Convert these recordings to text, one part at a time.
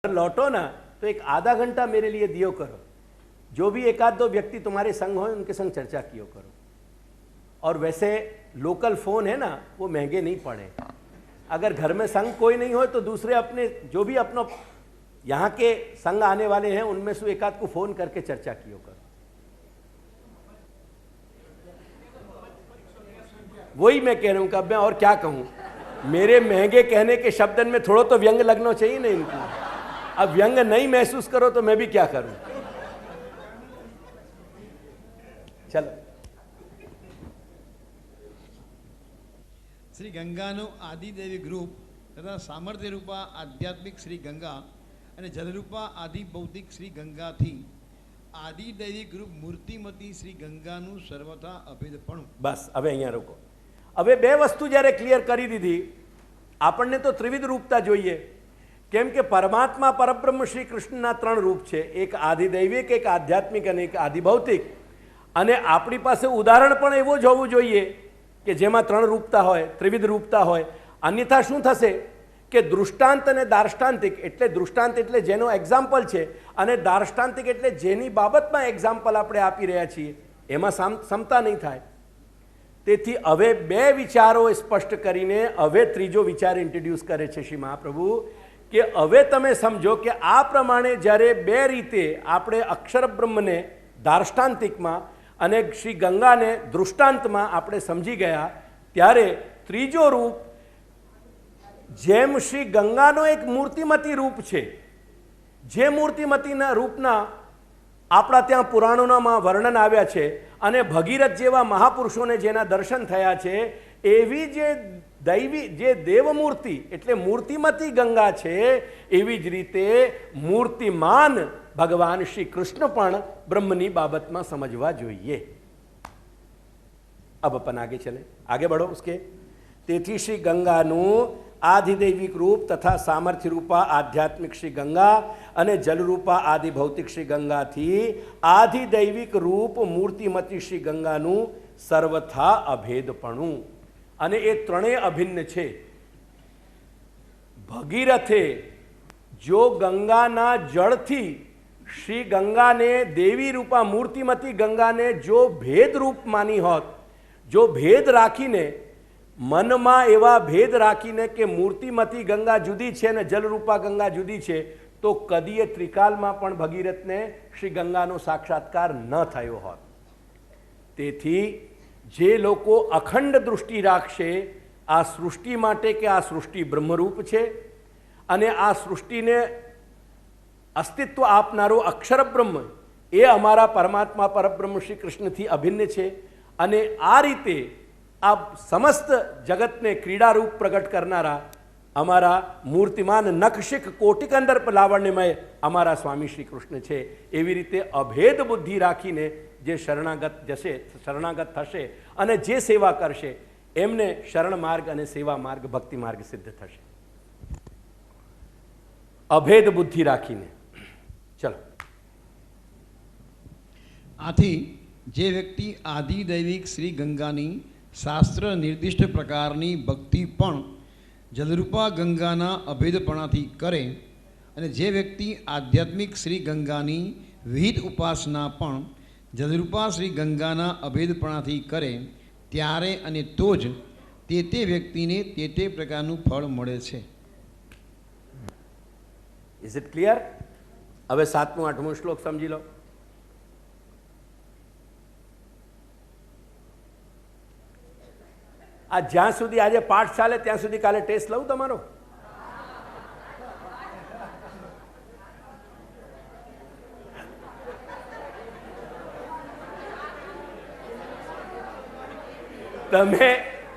लौटो ना तो एक आधा घंटा मेरे लिए दियो करो, जो भी एक आध दो व्यक्ति तुम्हारे संग हो उनके संग चर्चा कियो करो। और वैसे लोकल फोन है ना, वो महंगे नहीं पड़े। अगर घर में संग कोई नहीं हो तो दूसरे अपने जो भी अपना यहाँ के संग आने वाले हैं उनमें से एक आध को फोन करके चर्चा कियो करो। वही मैं कह रहा हूँ कि अब मैं और क्या कहूँ, मेरे महंगे कहने के शब्दन में थोड़ा तो व्यंग लगना चाहिए ना इनको। अब व्यंग नहीं महसूस करो तो मैं भी क्या करूं। चलो, श्री गंगाનું આદિદેવી ગ્રુપ તથા સામર્થ્ય રૂપા આધ્યાત્મિક શ્રી ગંગા અને જલરૂપા આદિ ભૌતિક શ્રી ગંગાથી આદિદેવી ગ્રુપ મૂર્તિમતી શ્રી ગંગાનું સર્વથા અભેદપણું। બસ હવે અહીંયા રોકો। હવે બે વસ્તુ જ્યારે ક્લિયર કરી દીધી, આપણને તો ત્રિવિધ રૂપતા જોઈએ, કેમ કે પરમાત્મા પરબ્રહ્મ શ્રી કૃષ્ણના ત્રણ રૂપ છે, એક આદિદૈવિક, એક આધ્યાત્મિક અને એક આદિભૌતિક। અને આપણી પાસે ઉદાહરણ પણ એવો જ હોવું જોઈએ કે જેમાં ત્રણ રૂપતા હોય, ત્રિવિધ રૂપતા હોય। અન્યથા શું થશે કે દૃષ્ટાંત અને દાર્ષ્ટાંતિક, એટલે દૃષ્ટાંત એટલે જેનો એક્ઝામ્પલ છે અને દાર્ષ્ટાંતિક એટલે જેની બાબતમાં એક્ઝામ્પલ આપણે આપી રહ્યા છીએ, એમાં સમતા નહીં થાય। તેથી હવે બે વિચારો સ્પષ્ટ કરીને હવે ત્રીજો વિચાર ઇન્ટ્રોડ્યુસ કરે છે શ્રી મહાપ્રભુ કે હવે તમે સમજો કે આ પ્રમાણે જ્યારે બે રીતે આપણે અક્ષર બ્રહ્મને દાર્ષ્ટાંતિકમાં અને શ્રી ગંગાને દૃષ્ટાંતમાં આપણે સમજી ગયા, ત્યારે ત્રીજો રૂપ જેમ શ્રી ગંગાનો એક મૂર્તિમતી રૂપ છે, જે મૂર્તિમતીના રૂપના આપણા ત્યાં પુરાણોમાં વર્ણન આવ્યા છે અને ભગીરથ જેવા મહાપુરુષોને જેના દર્શન થયા છે, એવી જે દૈવી જે દેવમૂર્તિ એટલે મૂર્તિમતી ગંગા છે, એવી જ રીતે મૂર્તિમાન ભગવાન શ્રી કૃષ્ણ પણ બ્રહ્મની બાબતમાં સમજવા જોઈએ। अब अपन आगे चले, आगे बढ़ो उसके। तेथी श्री गंगानु आधिदैविक रूप तथा सामर्थ्य रूपा आध्यात्मिक श्री गंगा अने जल रूपा आदि भौतिक श्री गंगा थी आधिदैविक रूप मूर्तिमती श्री गंगानु सर्वथा अभेदपणु। अने ए त्रणेय अभिन्न छे। भगीरथे जो गंगाना जळथी श्री गंगा ने देवी रूपा मूर्तिमती गंगा ने जो भेद रूप मानी होत, जो भेद राखीने मन में एवा भेद राखीने के मूर्तिमती गंगा जुदी छे ने जलरूपा गंगा जुदी छे, तो कदीए त्रिकाल में पण भगीरथ ने श्री गंगानो साक्षात्कार न थयो होत। तेथी जे लोको अखंड दृष्टि राखशे आ सृष्टि माटे के आ सृष्टि ब्रह्मरूप छे अने आ सृष्टिने अस्तित्व आपनारो अक्षर ब्रह्म ए अमारा परमात्मा परब्रह्म श्री कृष्ण थी अभिन्न छे। अने आ रीते आप समस्त जगत ने क्रीड़ा रूप प्रकट करनारा अमारा मूर्तिमान नखशिख कोटिकंदर्प लावण्यमय अमारा स्वामी श्री कृष्ण छे। एवी रीते अभेद बुद्धि राखीने जे शरणागत जशे शरणागत थशे अने जे सेवा करशे एमने शरण मार्ग अने सेवा मार्ग भक्ति मार्ग सिद्ध थशे। अभेद बुद्धि राखीने चलो। आथी जे व्यक्ति आदिदैविक श्री गंगानी शास्त्र निर्दिष्ट प्रकारनी भक्ति पण जलरूपा गंगाना अभेदपणाथी करे अने जे व्यक्ति आध्यात्मिक श्री गंगानी विहित उपासना पण जलरूपा श्री गंगाना अभेदपणाथी करे त्यारे अने तो ज ते व्यक्तिने ते प्रकारनुं फळ मळे छे। Is it clear? હવે 7મો 8મો શ્લોક સમજી લો। આ જ્યાં સુધી આજે પાઠ ચાલે ત્યાં સુધી કાલે ટેસ્ટ લઉં તમારો?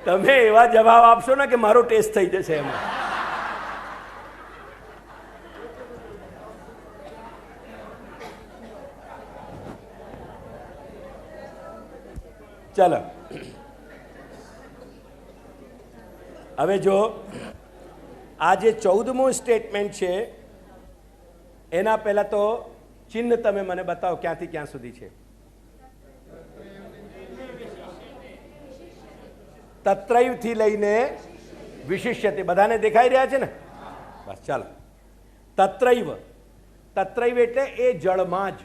તમે એવા જવાબ આપશો ને કે મારો ટેસ્ટ થઈ જશે એમાં। चलो हवे जो आज 14मो स्टेटमेंट है एना पहला तो चिन्ह तमे मने बताओ क्या थी क्या सुधी छे? तत्रैव थी लईने विशिष्यते बधाने देखाई रह्या छे ने? बस चलो તત્રૈવ, તત્રૈવ એટલે એ જળમાં જ,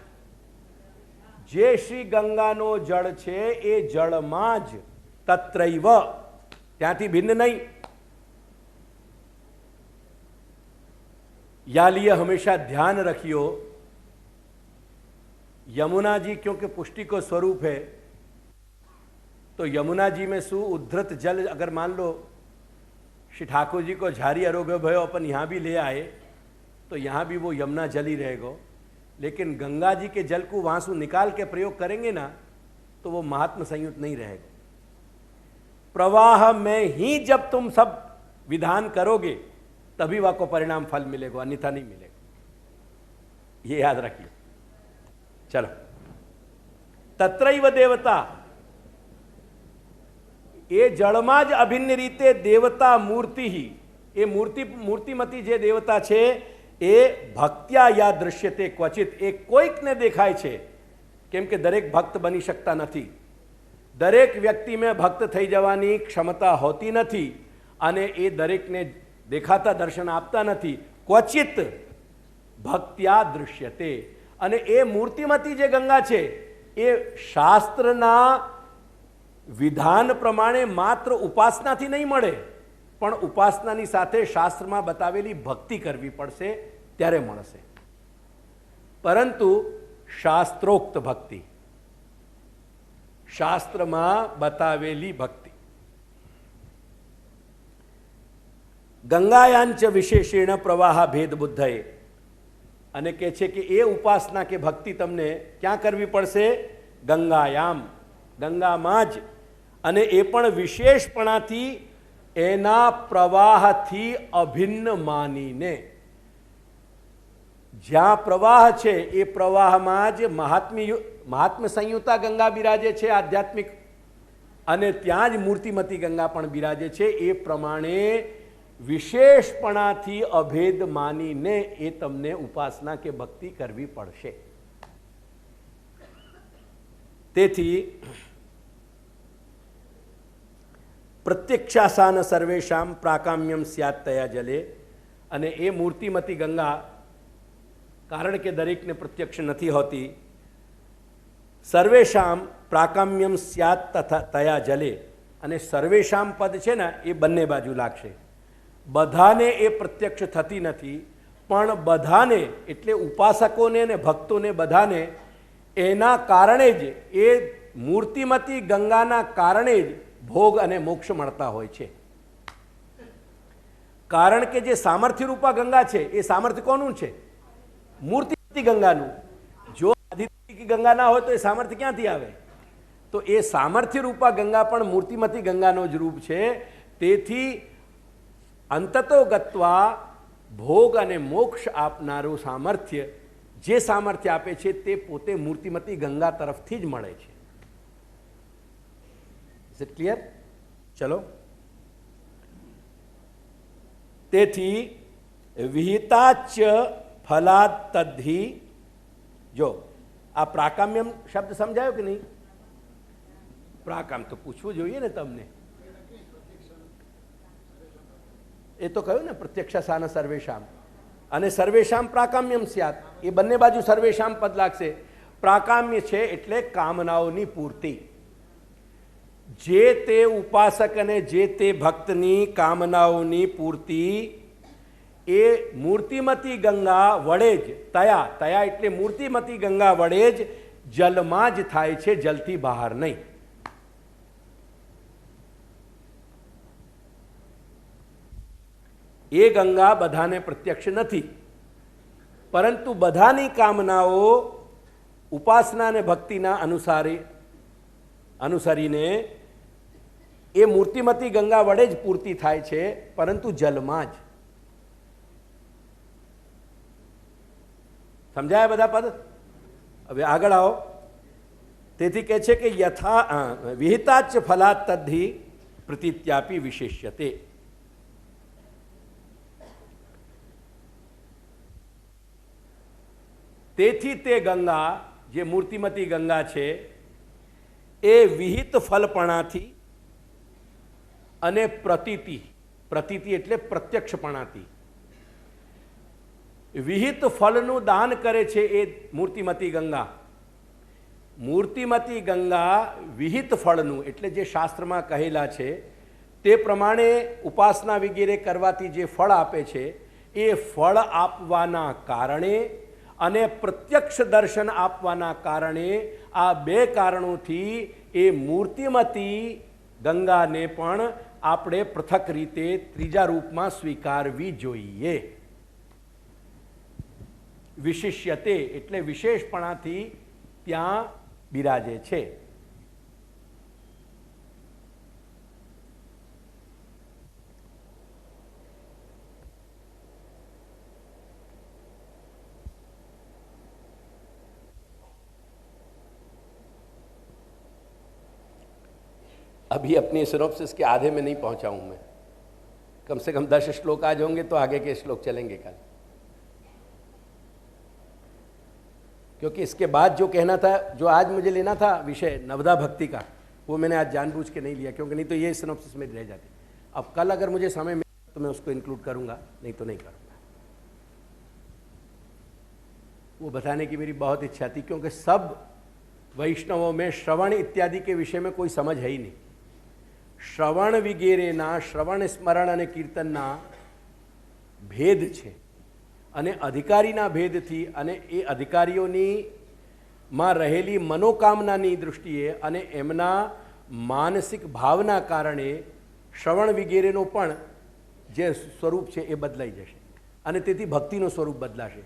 જે શ્રી ગંગાનો જળ છે એ જળમાં જ, તત્રૈવ, ત્યાંથી ભિન્ન નહીં. या लिए हमेशा ध्यान रखियो, यमुना जी क्योंकि पुष्टि को स्वरूप है, तो यमुना जी में सु उद्धृत जल, अगर मान लो श्री ठाकुर जी को झारी आरोग्य भयो अपन यहाँ भी ले आए तो यहाँ भी वो यमुना जल ही रहेगा, लेकिन गंगा जी के जल को वहाँ से निकाल के प्रयोग करेंगे ना तो वो महात्म संयुक्त नहीं रहेगा. प्रवाह में ही जब तुम सब विधान करोगे तभी वह को परिणाम फल मिलेगा, अन्यथा नहीं मिलेगा. ये याद रखिए. चलो, तत्रैव देवता, એ જળમાં જ અભિન્ન રીતે દેવતા મૂર્તિ, એ મૂર્તિમતી જે દેવતા છે એ ભક્ત્યા યા દૃશ્યતે ક્વચિત, એ કોઈકને દેખાય છે, કેમ કે દરેક ભક્ત બની શકતા નથી, દરેક વ્યક્તિમાં ભક્ત થઈ જવાની ક્ષમતા હોતી નથી, અને એ દરેકને દેખાતા દર્શન આપતા નથી. ક્વચિત ભક્ત્યા દૃશ્યતે, અને એ મૂર્તિમતી જે ગંગા છે એ શાસ્ત્રના વિધાન પ્રમાણે માત્ર ઉપાસનાથી નહીં મળે, પણ ઉપાસનાની સાથે શાસ્ત્રમાં બતાવેલી ભક્તિ કરવી પડશે ત્યારે મળશે. પરંતુ શાસ્ત્રોક્ત ભક્તિ, શાસ્ત્રમાં બતાવેલી ભક્તિ. ગંગાયાંચ વિશેષેણ પ્રવાહ ભેદ બુદ્ધએ, અને કહે છે કે એ ઉપાસના કે ભક્તિ તમને ક્યાં કરવી પડશે? ગંગાયામ, ગંગામાં જ, અને એ પણ વિશેષપણાથી એના પ્રવાહથી અભિન્ન માનીને. જ્યાં પ્રવાહ છે એ પ્રવાહમાં જ મહાત્મ્ય સંયુક્તા ગંગા બિરાજે છે આધ્યાત્મિક, અને ત્યાં જ મૂર્તિમતી ગંગા પણ બિરાજે છે. એ પ્રમાણે વિશેષપણાથી અભેદ માનીને એ તમને ઉપાસના કે ભક્તિ કરવી પડશે. તેથી પ્રત્યક્ષાસાન સર્વેશામ પ્રાકામ્યમ સ્યાત તયા જલે, અને એ મૂર્તિમતી ગંગા, કારણ કે દરેકને પ્રત્યક્ષ નથી હોતી, સર્વેશામ પ્રાકામ્યમ સ્યાત તથા તયા જલે, અને સર્વેશામ પદ છે ને એ બંને બાજુ લાગશે. બધાને એ પ્રત્યક્ષ થતી નથી, પણ બધાને એટલે ઉપાસકોને અને ભક્તોને બધાને એના કારણે જ, એ મૂર્તિમતી ગંગાના કારણે જ ભોગ અને મોક્ષ મળતા હોય છે. કારણ કે જે સામર્થ્ય રૂપા ગંગા છે એ સામર્થ્ય કોનું છે? મૂર્તિમતી ગંગાનું. જો આદિત્ય ગંગા ના હોય તો એ સામર્થ્ય ક્યાંથી આવે? તો એ સામર્થ્ય રૂપા ગંગા પણ મૂર્તિમતી ગંગાનો જ રૂપ છે. તેથી અંતતો ગત્વા ભોગ અને મોક્ષ આપનારું સામર્થ્ય, જે સામર્થ્ય આપે છે તે પોતે મૂર્તિમતી ગંગા તરફથી જ મળે છે. Is it clear? ચલો, તેથી વિહિતાચ ફલાદ તદ્ધિ, જો આ પ્રાકામ્યમ શબ્દ સમજાયો કે નહીં? પ્રાકામ તો પૂછવું જોઈએ ને તમને. એ તો કહ્યું ને પ્રત્યક્ષાસાન સર્વેશામ, અને સર્વેશામ પ્રાકામ્યમ સ્યાત, એ બંને બાજુ સર્વેશામ પદ લાગશે. પ્રાકામ્ય છે એટલે કામનાઓની પૂર્તિ. જે તે ઉપાસક અને જે તે ભક્તની કામનાઓની પૂર્તિ એ મૂર્તિમતી ગંગા વડે જ, તયા એટલે મૂર્તિમતી ગંગા વડે જ જલમાં જ થાય છે, જલથી બહાર નહીં. એ ગંગા બધાને પ્રત્યક્ષ નથી, પરંતુ બધાની કામનાઓ ઉપાસના અને ભક્તિના અનુસરીને એ મૂર્તિમતી ગંગા વડે જ પૂર્તિ થાય છે, પરંતુ જલમાં જ. સમજાયા બધા પદ? હવે આગળ આવો. તેથી કહે છે કે યથા વિહિતાચ ફલાત તદ્ધિ પ્રતીત્યાપી વિશેષ્યતે. તેથી તે ગંગા, જે મૂર્તિમતી ગંગા છે, એ વિહિત ફલપણાથી અને પ્રતીતિ એટલે પ્રત્યક્ષપણાથી, વિહિત ફળનું દાન કરે છે એ મૂર્તિમતી ગંગા. મૂર્તિમતી ગંગા વિહિત ફળનું એટલે જે શાસ્ત્રમાં કહેલા છે તે પ્રમાણે ઉપાસના વગેરે કરવાથી જે ફળ આપે છે એ ફળ આપવાના કારણે અને પ્રત્યક્ષ દર્શન આપવાના કારણે આ બે કારણોથી એ મૂર્તિમતી ગંગાને પણ આપણે પૃથક રીતે ત્રીજા રૂપમાં સ્વીકારવી જોઈએ. વિશિષ્યતે એટલે વિશેષપણાથી ત્યાં બિરાજે છે. अभी अपनी सिनॉप्सिस के आधे में नहीं पहुंचा हूं मैं. कम से कम 10 श्लोक आज होंगे तो आगे के श्लोक चलेंगे कल, क्योंकि इसके बाद जो कहना था, जो आज मुझे लेना था विषय नवदा भक्ति का, वो मैंने आज जानबूझ के नहीं लिया, क्योंकि नहीं तो ये सिनॉप्सिस में रह जाती. अब कल अगर मुझे समय मिले तो मैं उसको इंक्लूड करूंगा, नहीं तो नहीं करूंगा. वो बताने की मेरी बहुत इच्छा थी, क्योंकि सब वैष्णवों में श्रवण इत्यादि के विषय में कोई समझ है ही नहीं. श्रवण वगैरेना, श्रवण स्मरण અને કીર્તનના ભેદ છે અને અધિકારીના ભેદથી અને એ અધિકારીઓની માં રહેલી મનોકામનાની દૃષ્ટિએ અને એમના માનસિક ભાવના કારણે શ્રવણ વગેરેનો પણ જે સ્વરૂપ છે એ બદલાઈ જશે અને તેથી ભક્તિનું સ્વરૂપ બદલાશે.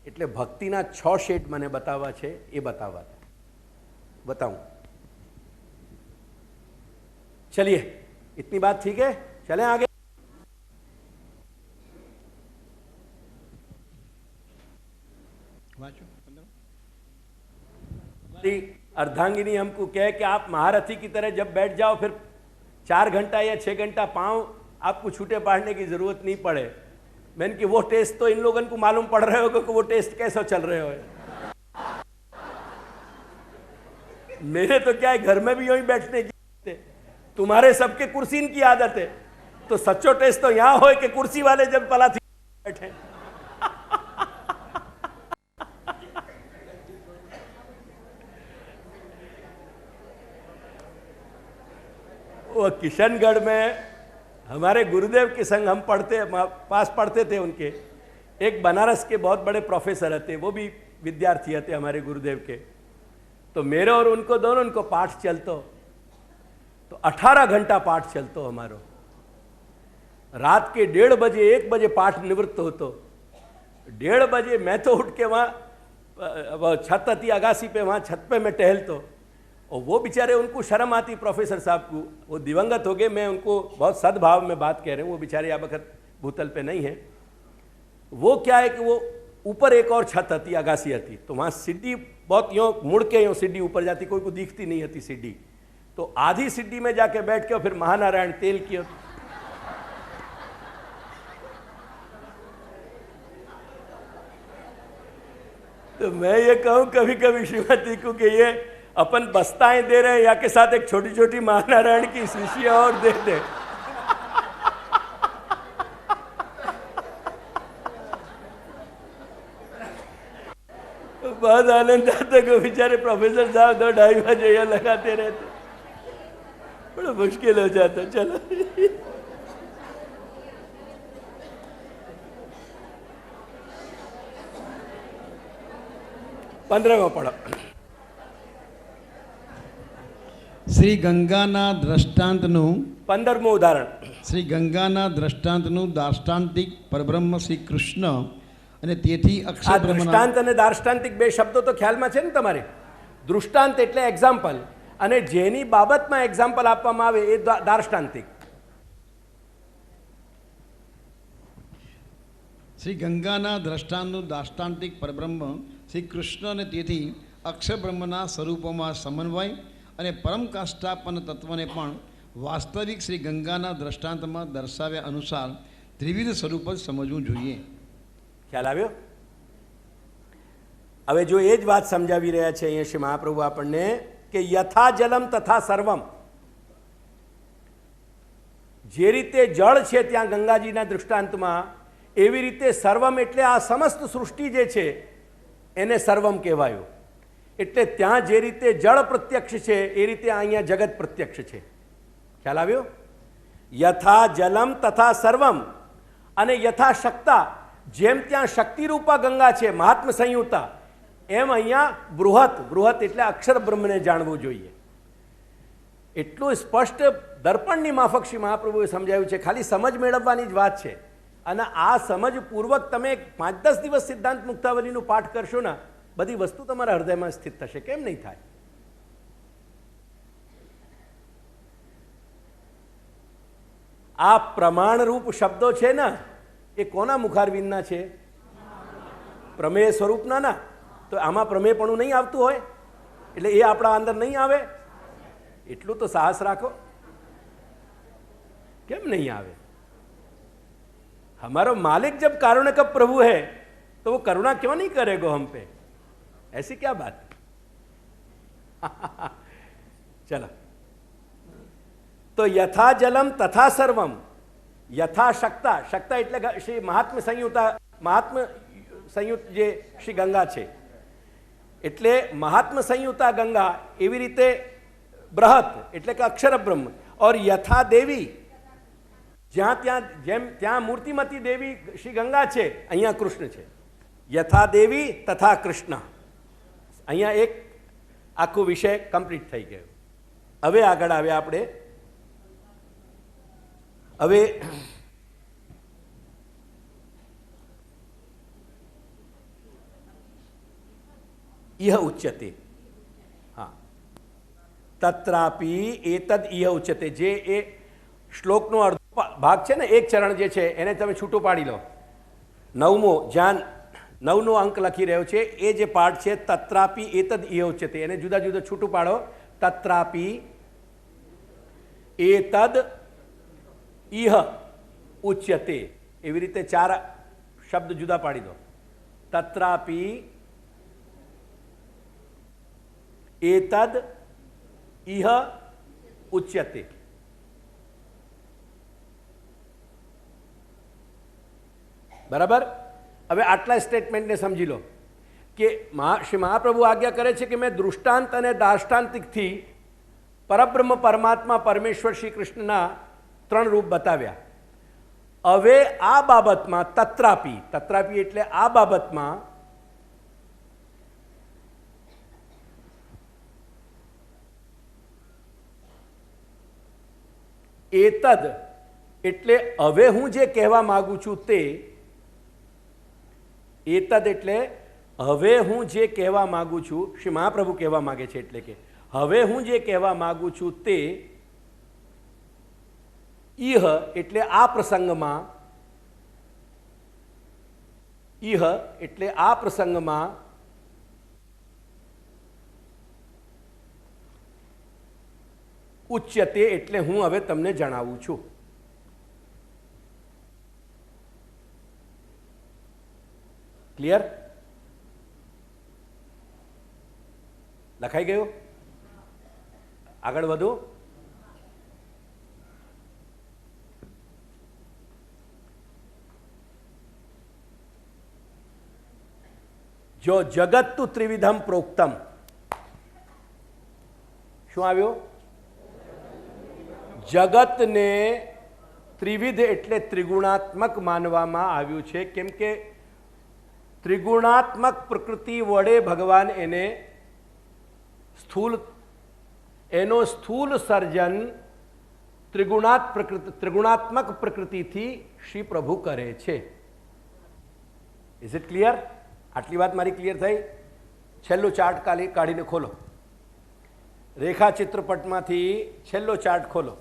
એટલે ભક્તિના 6 શેડ મને બતાવવા છે, એ बताऊं. चलिए, इतनी बात ठीक है, चलें आगे. अर्धांगिनी हमको कहे कि आप महारथी की तरह जब बैठ जाओ फिर 4 घंटा या 6 घंटा पांव आपको छूटे पाड़ने की जरूरत नहीं पड़े. मैंने कि वो टेस्ट तो इन लोगों को मालूम पड़ रहे होगा कि वो टेस्ट कैसे चल रहे हो. मेरे तो क्या है, घर में भी यूं ही बैठने की, तुम्हारे सबके कुर्सी की आदत है, तो सच्चो टेस्ट तो यहां हो कि कुर्सी वाले जब पलाथी बैठे. वो किशनगढ़ में हमारे गुरुदेव के संग हम पास पढ़ते थे. उनके एक बनारस के बहुत बड़े प्रोफेसर थे, वो भी विद्यार्थी थे हमारे गुरुदेव के. तो मेरे और उनको दोनों उनको पाठ चलतो तो 18 घंटा पाठ चलतो हमारो. रात के 1:30 बजे 1 बजे पाठ निवृत्त होतो. 1:30 बजे मैं तो उठ के वहाँ छत थी अगासी पे, वहाँ छत पे मैं टहलतो. और वो बेचारे, उनको शर्म आती प्रोफेसर साहब को, वो दिवंगत हो गए, मैं उनको बहुत सद्भाव में बात कह रहे हूँ, वो बेचारे अब वक्त भूतल पे नहीं है. वो क्या है कि वो ऊपर एक और छत थी, अगासी थी, तो वहाँ सीढ़ी बहुत यूँ मुड़ के यूँ सीढ़ी ऊपर जाती, कोई को दिखती नहीं थी सीढ़ी. तो आधी सीढ़ी में जाके बैठ के फिर महानारायण तेल किया. तो मैं ये कहूँ कभी कभी श्रीमती को कि ये अपन बस्ताएं दे रहे हैं, या के साथ एक छोटी छोटी महानारायण की शीशियां और दे दे. बहुत आनंद आता कि बेचारे प्रोफेसर साहब 2-2:30 बजे यहाँ लगाते रहते, बड़ा मुश्किल हो जाता. चलो 15वां पढ़ो. શ્રી ગંગાના દ્રષ્ટાંતનું 15મું ઉદાહરણ. શ્રી ગંગાના દ્રષ્ટાંતનું દાર્ષ્ટાંતિક પરબ્રહ્મ શ્રી કૃષ્ણ અને તેથી આ અક્ષર બ્રહ્મના દૃષ્ટાંત અને દાર્ષ્ટાંતિક બે શબ્દો તો ખ્યાલમાં છે ને તમારે. દૃષ્ટાંત એટલે એક્ઝામ્પલ, અને જેની બાબતમાં એક્ઝામ્પલ આપવામાં આવે એ દાર્ષ્ટાંતિક. શ્રી ગંગાના દ્રષ્ટાંતનું દાર્ષ્ટાંતિક પરબ્રહ્મ શ્રી કૃષ્ણ અને તેથી અક્ષર બ્રહ્મના સ્વરૂપોમાં સમન્વય અને પરમ કાષ્ટાપન્ન તત્વને પણ વાસ્તવિક શ્રી ગંગાના દ્રષ્ટાંતમાં દર્શાવ્યા અનુસાર ત્રિવિધ સ્વરૂપ જ સમજવું જોઈએ. ખ્યાલ આવ્યો? હવે જો એ જ વાત સમજાવી રહ્યા છે અહીંયા શ્રી મહાપ્રભુ આપણને કે યથા જલમ તથા સર્વમ. જે રીતે જળ છે ત્યાં ગંગાજીના દૃષ્ટાંતમાં, એવી રીતે સર્વમ એટલે આ સમસ્ત સૃષ્ટિ જે છે એને સર્વમ કહેવાયું. એટલે ત્યાં જે રીતે જળ પ્રત્યક્ષ છે એ રીતે અહીંયા જગત પ્રત્યક્ષ છે. ખ્યાલ આવ્યો? યથા જલમ તથા સર્વમ અને યથા શક્તા, જેમ ત્યાં શક્તિરૂપા ગંગા છે મહાત્મ સંયુક્તા, એમ અહીંયા બૃહત, બૃહત એટલે અક્ષર બ્રહ્મને જાણવું જોઈએ. એટલું સ્પષ્ટ દર્પણની માફક શ્રી મહાપ્રભુએ સમજાવ્યું છે. ખાલી સમજ મેળવવાની જ વાત છે. અને આ સમજ પૂર્વક તમે 5-10 દિવસ સિદ્ધાંત મુક્તાવલીનું પાઠ કરશો ને, બધી વસ્તુ તમારા હૃદયમાં સ્થિત થશે. કેમ નહીં થાય? આ પ્રમાણરૂપ શબ્દો છે ને એ કોના મુખારવિંદના છે? પ્રમેય સ્વરૂપના ના. તો આમાં પ્રમેયપણું નહીં આવતું હોય એટલે એ આપણા અંદર નહીં આવે. એટલું તો સાહસ રાખો. કેમ નહીં આવે? हमारा मालिक जब कारण का प्रभु है तो वो करुणा क्यों नहीं करेगा हम पे? ऐसी क्या बात? चलो, तो यथा जलम तथा सर्वम, यथा शक्ता, शक्ता એટલે શ્રી મહાત્મ સંયુક્ત જે શ્રી ગંગા છે એટલે મહાત્મ સંયુક્તા ગંગા, એવી રીતે બૃહત એટલે કે અક્ષર બ્રહ્મ, और यथा देवी જ્યાં ત્યાં જેમ ત્યાં મૂર્તિમતી દેવી શ્રી ગંગા છે, અહીંયા કૃષ્ણ છે. યથા દેવી તથા કૃષ્ણ, અહીંયા એક આખો વિષય કમ્પ્લીટ થઈ ગયો. હવે આગળ આવ્યા આપણે. હવે ઇહ ઉચ્યતે. હા, તત્રાપી એતદ ઇહ ઉચ્યતે. જે એ શ્લોકનો અર્થ ભાગ છે ને, એક ચરણ જે છે એને તમે છૂટું પાડી લો. 9મો, જ્યાં 9નો અંક લખી રહ્યો છે એ જે પાઠ છે, તત્રાપી એતદ ઇહ ઉચ્યતે, એને જુદા જુદા છૂટું પાડો. તત્રાપી એતદ ઇહ ઉચ્યતે, એવી રીતે 4 શબ્દ જુદા પાડી દો. તત્રાપી એતદ ઇહ ઉચ્યતે. બરાબર? હવે આટલા સ્ટેટમેન્ટને સમજી લો કે શ્રી મહાપ્રભુ આજ્ઞા કરે છે કે મેં દૃષ્ટાંત અને દાર્ષ્ટાંતિકથી પરબ્રહ્મ પરમાત્મા પરમેશ્વર શ્રી કૃષ્ણના 3 રૂપ બતાવ્યા. હવે આ બાબતમાં તત્રાપી, તત્રાપી એટલે આ બાબતમાં એતદ એટલે હવે હું જે કહેવા માંગુ છું તે, એતદ એટલે હવે હું જે કહેવા માંગુ છું, શ્રી મહાપ્રભુ કહેવા માંગે છે એટલે કે હવે હું જે કહેવા માંગુ છું તે, ઇહ એટલે આ પ્રસંગમાં, ઇહ એટલે આ પ્રસંગમાં ઉચ્યતે એટલે હું હવે તમને જણાવું છું. ક્લિયર? લખાઈ ગયું? આગળ વધો. જો જગત્તુ ત્રિવિધમ પ્રોક્તમ, શું આવ્યો? જગતને ત્રિવિધ એટલે ત્રિગુણાત્મક માનવામાં આવ્યું છે. કેમ કે ત્રિગુણાત્મક પ્રકૃતિ વડે ભગવાન એને સ્થૂલ સર્જન ત્રિગુણાત્મક પ્રકૃતિથી શ્રી પ્રભુ કરે છે. Is it clear? આટલી વાત મારી ક્લિયર થઈ? છેલ્લો ચાર્ટ કાઢીને ખોલો. રેખા ચિત્રપટમાંથી છેલ્લો ચાર્ટ ખોલો.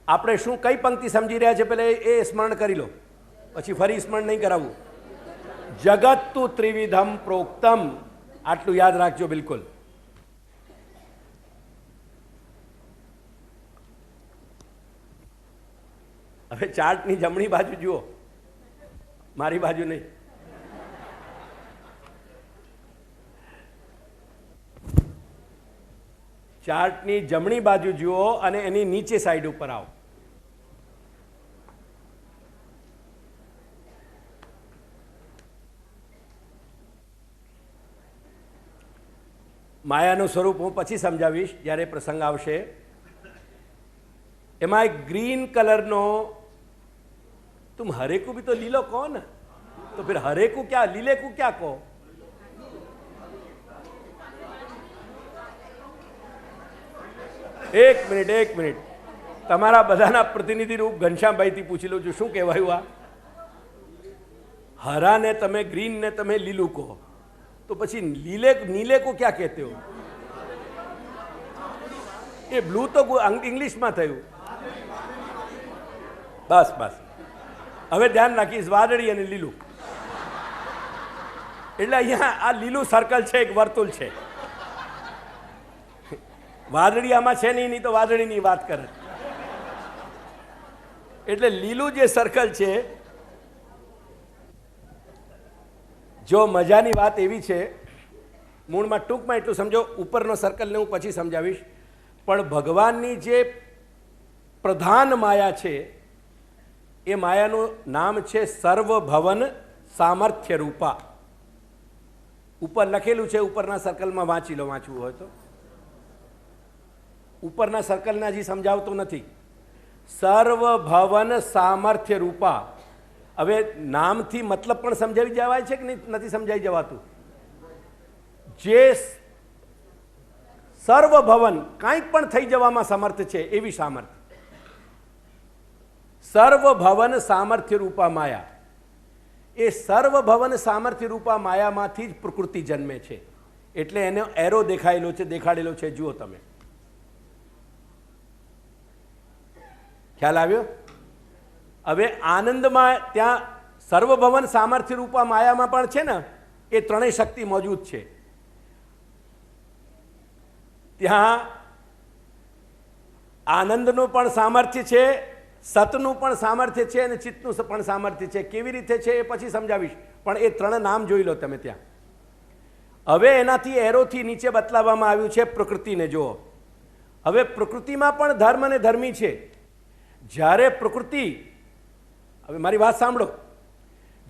આપણે શું કઈ પંક્તિ સમજી રહ્યા છે પહેલા એ સ્મરણ કરી લો, પછી ફરી સ્મરણ નહીં કરાવવું. જગત્તુ ત્રિવિધમ પ્રોક્તમ, આટલું યાદ રાખજો બિલકુલ. હવે ચાર્ટની જમણી બાજુ જુઓ, મારી બાજુ નહીં. ચાર્ટની જમણી બાજુ જુઓ અને એની નીચે સાઈડ ઉપર આવો. માયાનું સ્વરૂપ હું પછી સમજાવીશ જ્યારે પ્રસંગ આવશે. એમાં એક ગ્રીન કલરનો, तुम हरे को भी तो लीलो कहो ना, तो फिर हरे को क्या लीले को क्या कहो? एक मिनिट તમારા બધાના પ્રતિનિધિ રૂપ ઘનશ્યામભાઈથી પૂછી લઉં છું, શું કહેવાયું આ? હરાને તમે ગ્રીન ને તમે લીલું કહો, તો પછી नीले को क्या कहते हो? એ બ્લુ તો ઇંગ્લિશમાં થયું. બસ હવે ધ્યાન રાખીશ, વાદળી અને લીલું. એટલે અહીંયા આ લીલું સર્કલ છે, એક વર્તુળ છે. વાદળી આમાં છે નહીં તો વાદળીની વાત કરે. એટલે લીલું જે સર્કલ છે, જો મજાની વાત એવી છે, મૂળમાં ટૂંકમાં એટલું સમજો, ઉપરનો સર્કલને હું પછી સમજાવીશ, પણ ભગવાનની જે પ્રધાન માયા છે એ માયાનું નામ છે સર્વભવન સામર્થ્ય રૂપા. ઉપર લખેલું છે, ઉપરના સર્કલમાં વાંચી લો, વાંચવું હોય તો. ઉપરના સર્કલને હજી સમજાવતો નથી. સર્વભવન સામર્થ્ય રૂપા. હવે નામથી મતલબ પણ સમજાવી જવાય છે કે નથી સમજાવી જવાતું? જે સર્વભવન કાંઈક પણ થઈ જવામાં સમર્થ છે એવી સામર્થ્ય. સર્વભવન સામર્થ્ય રૂપા માયા. એ સર્વભવન સામર્થ્ય રૂપા માયામાંથી જ પ્રકૃતિ જન્મે છે. એટલે એનો એરો દેખાયેલો છે, દેખાડેલો છે, જુઓ તમે. ખ્યાલ આવ્યો? હવે આનંદમાં ત્યાં સર્વભવન સામર્થ્ય રૂપા માયામાં પણ છે ને, એ ત્રણેય શક્તિ મોજૂદ છે. ત્યાં આનંદનું પણ સામર્થ્ય છે, સતનું પણ સામર્થ્ય છે અને ચિત્તનું પણ સામર્થ્ય છે. કેવી રીતે છે એ પછી સમજાવીશ, પણ એ ત્રણ નામ જોઈ લો તમે ત્યાં. હવે એનાથી એરોથી નીચે બતલાવવામાં આવ્યું છે પ્રકૃતિને. જુઓ, હવે પ્રકૃતિમાં પણ ધર્મ અને ધર્મી છે. જ્યારે પ્રકૃતિ, હવે મારી વાત સાંભળો,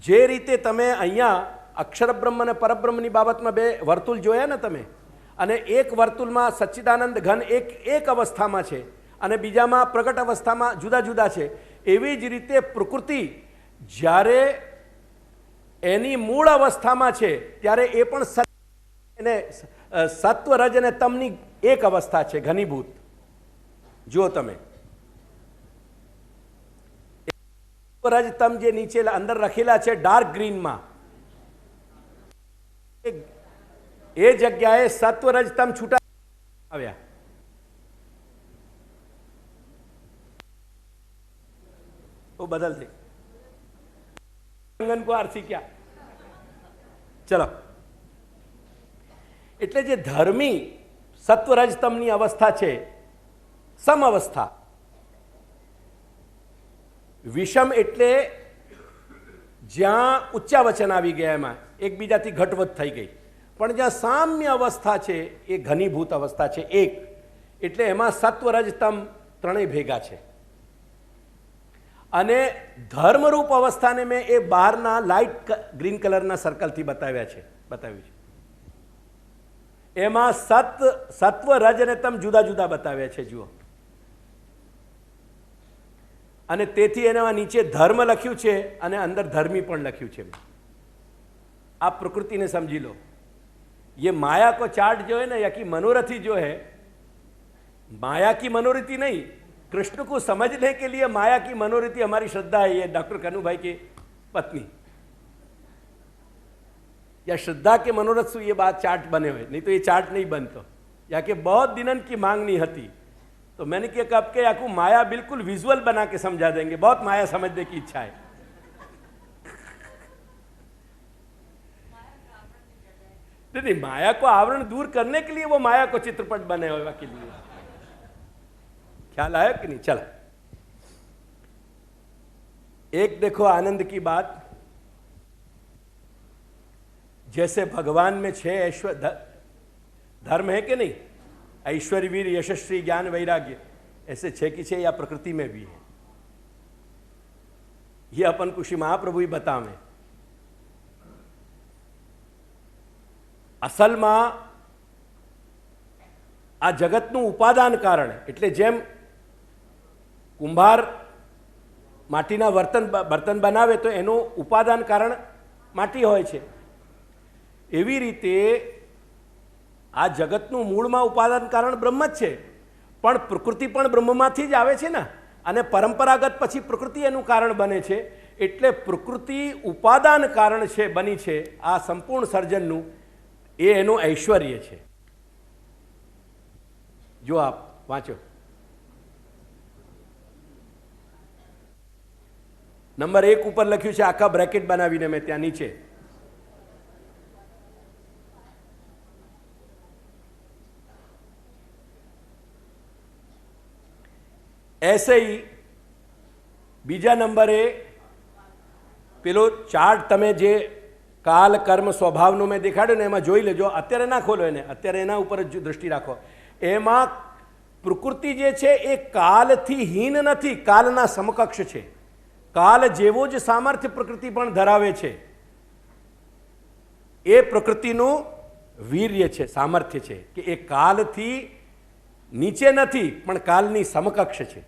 જે રીતે તમે અહીંયા અક્ષર બ્રહ્મ અને પરબ્રહ્મની બાબતમાં બે વર્તુળ જોયા ને તમે, અને એક વર્તુળમાં સચ્ચિદાનંદ ઘન એક અવસ્થામાં છે અને બીજામાં પ્રગટ અવસ્થામાં જુદા જુદા છે. એવી જ રીતે પ્રકૃતિ જ્યારે એની મૂળ અવસ્થામાં છે ત્યારે એ પણ સત્વ રજ અને તમની એક અવસ્થા છે, ઘનીભૂત. જુઓ તમે, રજ તમ જે નીચે અંદર લખેલા છે ડાર્ક ગ્રીનમાં, એ જગ્યાએ સત્વરજ તમ છૂટા આવ્યા. वो बदल दे अंगन को आरसी क्या. चलो, એટલે જે ધર્મી સત્વરજતમની અવસ્થા છે, સમ અવસ્થા. વિષમ એટલે જ્યાં ઉચ્ચા વચન આવી ગયા, એમાં એકબીજાથી ઘટવત થઈ ગઈ. પણ જ્યાં સામ્ય અવસ્થા છે એ ઘનીભૂત અવસ્થા છે એક. એટલે એમાં સત્વરજતમ ત્રણેય ભેગા છે. અને ધર્મરૂપ અવસ્થાને મેં એ બહારના લાઇટ ગ્રીન કલરના સર્કલથી બતાવ્યું છે. એમાં સત્વ રજ અને તમ જુદા જુદા બતાવ્યા છે, જુઓ. અને તેથી એના નીચે ધર્મ લખ્યું છે અને અંદર ધર્મી પણ લખ્યું છે. आप प्रकृति ने समझी लो. ये माया को चार्ट जो है ना, या कि मनोरथी जो है, माया की मनोरथी नहीं, कृष्ण को समझने के लिए माया की मनोरथी हमारी श्रद्धा है. ये डॉक्टर कन्नू भाई की पत्नी या श्रद्धा के मनोरथ से ये बात चार्ट बने हुए, नहीं तो ये चार्ट नहीं बनता. या कि बहुत दिनन की मांगनी हती, तो मैंने क्या कब के आपको माया बिल्कुल विजुअल बना के समझा देंगे. बहुत माया समझने की इच्छा है. नहीं, माया को आवरण दूर करने के लिए वो माया को चित्रपट बने हुए के लिए. ख्याल आया कि नहीं? चला, एक देखो आनंद की बात. जैसे भगवान में 6 ऐश्वर्य धर्म है कि नहीं, ऐश्वर्य वीर यशस्वी ज्ञान वैराग्य, ऐसे 6 की 6 या प्रकृति में भी है. ये अपन को श्री महाप्रभु ही बतावे. અસલમાં આ જગતનું ઉપાદાન કારણ, એટલે જેમ કુંભાર માટીના બર્તન બનાવે તો એનું ઉપાદાન કારણ માટી હોય છે, એવી રીતે આ જગતનું મૂળમાં ઉપાદાન કારણ બ્રહ્મ જ છે, પણ પ્રકૃતિ પણ બ્રહ્મમાંથી જ આવે છે ને, અને પરંપરાગત પછી પ્રકૃતિ એનું કારણ બને છે, એટલે પ્રકૃતિ ઉપાદાન કારણ છે બની છે આ સંપૂર્ણ સર્જનનું, એ એનું ઐશ્વર્ય છે. જો આપ વાંચો નંબર 1 ઉપર લખ્યું છે, આખા બ્રેકેટ બનાવીને મેં ત્યાં નીચે. ऐसे ही बीजा नंबरे पेलो चार्ट तमे जे काल कर्म स्वभावनो मैं देखाड्यो ने एमां जोई लेजो. अत्यारे ना खोलो एने, अत्यारे एना उपर ज दृष्टि राखो. एमां प्रकृति जे छे ए कालथी हीन नथी, कालना समकक्ष छे. काल जेवो ज सामर्थ्य प्रकृति पण धरावे छे. ए प्रकृतिनुं वीर्य छे, सामर्थ्य छे कि ए कालथी नीचे नहीं पण कालनी समकक्ष है.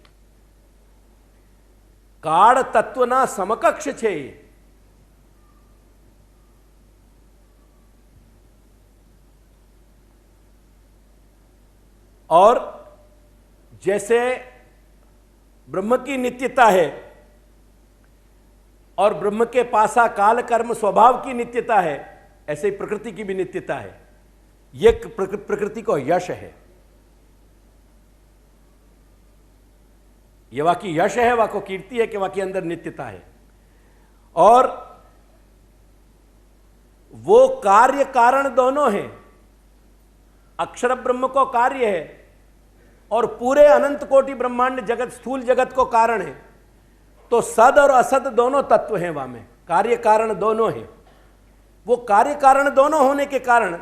काल तत्वना समकक्ष है. और जैसे ब्रह्म की नित्यता है और ब्रह्म के पासा काल कर्म स्वभाव की नित्यता है, ऐसे ही प्रकृति की भी नित्यता है. ये प्रकृति को यश है. ये वाकी यश है, वाको कीर्ति है कि वाकी अंदर नित्यता है. और वो कार्य कारण दोनों हैं. अक्षर ब्रह्म को कार्य है और पूरे अनंत कोटि ब्रह्मांड जगत, स्थूल जगत को कारण है. तो सद और असद दोनों तत्व हैं वहां में, कार्य कारण दोनों हैं. वो कार्य कारण दोनों होने के कारण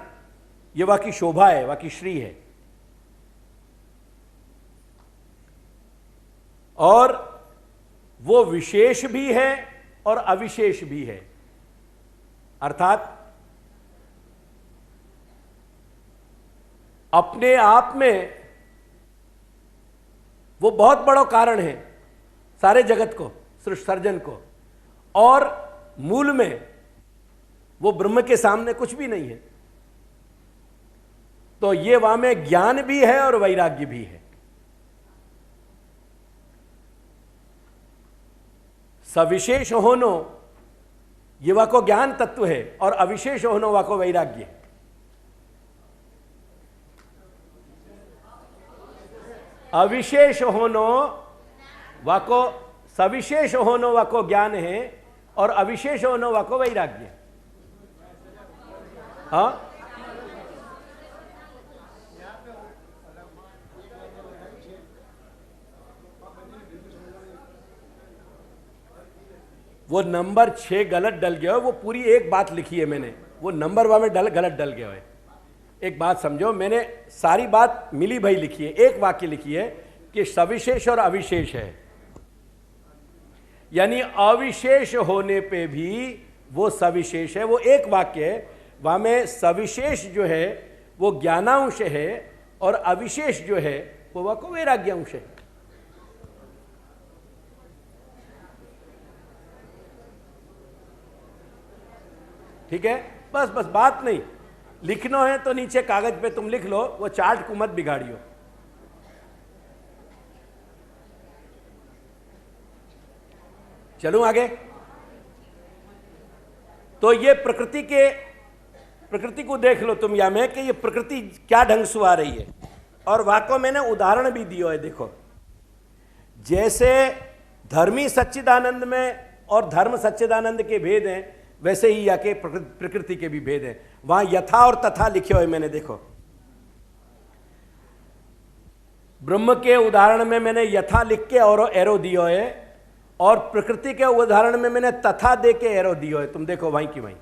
ये वाकी शोभा है, वाकी श्री है. और वो विशेष भी है और अविशेष भी है. अर्थात अपने आप में वो बहुत बड़ा कारण है सारे जगत को, सृष्टि सर्जन को, और मूल में वो ब्रह्म के सामने कुछ भी नहीं है. तो ये वहां में ज्ञान भी है और वैराग्य भी है. सविशेष होनो ये वाको ज्ञान तत्व है और अविशेष होनो वाको वैराग्य है. अविशेष होनो वाको, सविशेष होनो वाको ज्ञान है और अविशेष होनो वाको वैराग्य. हाँ, वो नंबर 6 गलत डल गया है. वो पूरी एक बात लिखी है मैंने, वो नंबर वहां में गलत डल गया है. एक बात समझो, मैंने सारी बात मिली भाई लिखी है, एक वाक्य लिखी है कि सविशेष और अविशेष है, यानी अविशेष होने पे भी वो सविशेष है. वो एक वाक्य है, वहां में सविशेष जो है वो ज्ञानांश है और अविशेष जो है वो वाको वैराग्यांश है. ठीक है, बस बस बात नहीं, लिखना है तो नीचे कागज पे तुम लिख लो, वो चार्ट को मत बिगाड़ियो. चलूं आगे. तो ये प्रकृति को देख लो तुम या मैं कि ये प्रकृति क्या ढंग से आ रही है. और वाको मैंने उदाहरण भी दियो है. देखो, जैसे धर्मी सच्चिदानंद में और धर्म सच्चिदानंद के भेद हैं, वैसे ही या के प्रकृति के भी भेद हैं. वहां यथा और तथा लिखे हुए मैंने, देखो ब्रह्म के उदाहरण में मैंने यथा लिख के और एरो दियो है, और प्रकृति के उदाहरण में मैंने तथा दे के एरो दियो है. तुम देखो वहीं की वहीं.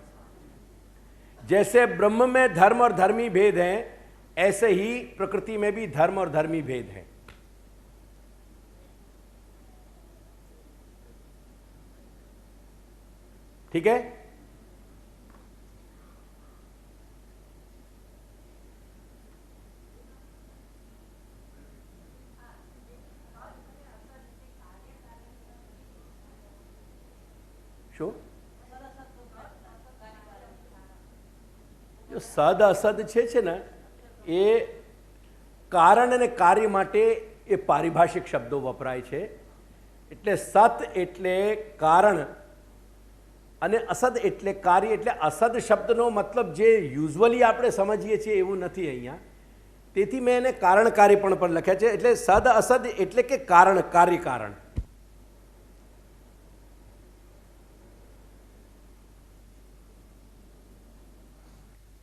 जैसे ब्रह्म में धर्म और धर्मी भेद हैं, ऐसे ही प्रकृति में भी धर्म और धर्मी भेद हैं. ठीक है. શું? જો સદ અસદ છે ને એ કારણ અને કાર્ય માટે એ પારિભાષિક શબ્દો વપરાય છે. એટલે સત એટલે કારણ અને અસદ એટલે કાર્ય. એટલે અસદ શબ્દનો મતલબ જે યુઝ્યુઅલી આપણે સમજીએ છીએ એવું નથી અહીંયા. તેથી મેં એને કારણ કાર્ય પણ લખ્યા છે. એટલે સદ અસદ એટલે કે કારણ, કાર્ય કારણ.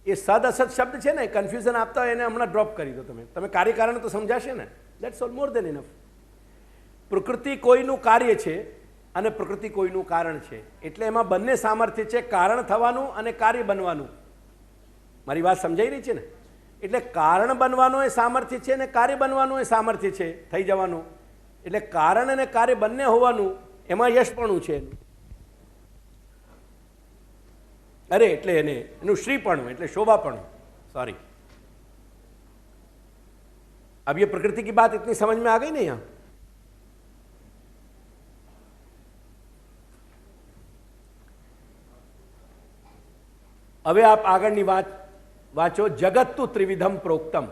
એ સદ અસદ શબ્દ છે ને, કન્ફ્યુઝન આપતા હોય એને હમણાં ડ્રોપ કરી દો. તમે કાર્ય કારણ તો સમજાશે ને. That's all, more then enough. પ્રકૃતિ કોઈનું કાર્ય છે અને પ્રકૃતિ કોઈનું કારણ છે. એટલે એમાં બંને સામર્થ્ય છે, કારણ થવાનું અને કાર્ય બનવાનું. મારી વાત સમજાઈ રહી છે ને? એટલે કારણ બનવાનું એ સામર્થ્ય છે અને કાર્ય બનવાનું એ સામર્થ્ય છે, થઈ જવાનું. એટલે કારણ અને કાર્ય બંને હોવાનું એમાં યશપણું છે. अरे એટલે એને એનું શ્રીપણું એટલે शोभापणुं. सॉरी, अब ये प्रकृति की बात इतनी समझ में आ गई नहीं? यहाँ હવે આપ આગળની વાત વાંચો. જગત્તુ ત્રિવિધમ પ્રોક્તમ.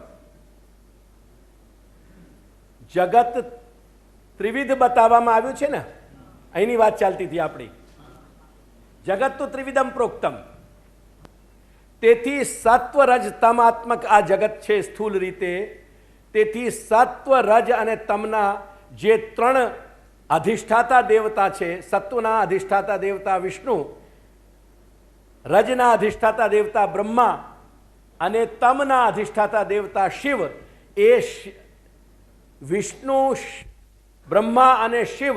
જગત ત્રિવિધ બતાવવામાં આવ્યું છે ને, અહીંની વાત ચાલતી હતી આપણી. જગત્તુ ત્રિવિધમ પ્રોક્તમ. તેથી સત્વ રજ તમાત્મક આ જગત છે સ્થૂલ રીતે. તેથી સત્વ રજ અને તમના જે ત્રણ અધિષ્ઠાતા દેવતા છે, સત્વના અધિષ્ઠાતા દેવતા વિષ્ણુ, રજના અધિષ્ઠાતા દેવતા બ્રહ્મા અને તમના અધિષ્ઠાતા દેવતા શિવ, એ વિષ્ણુ, બ્રહ્મા અને શિવ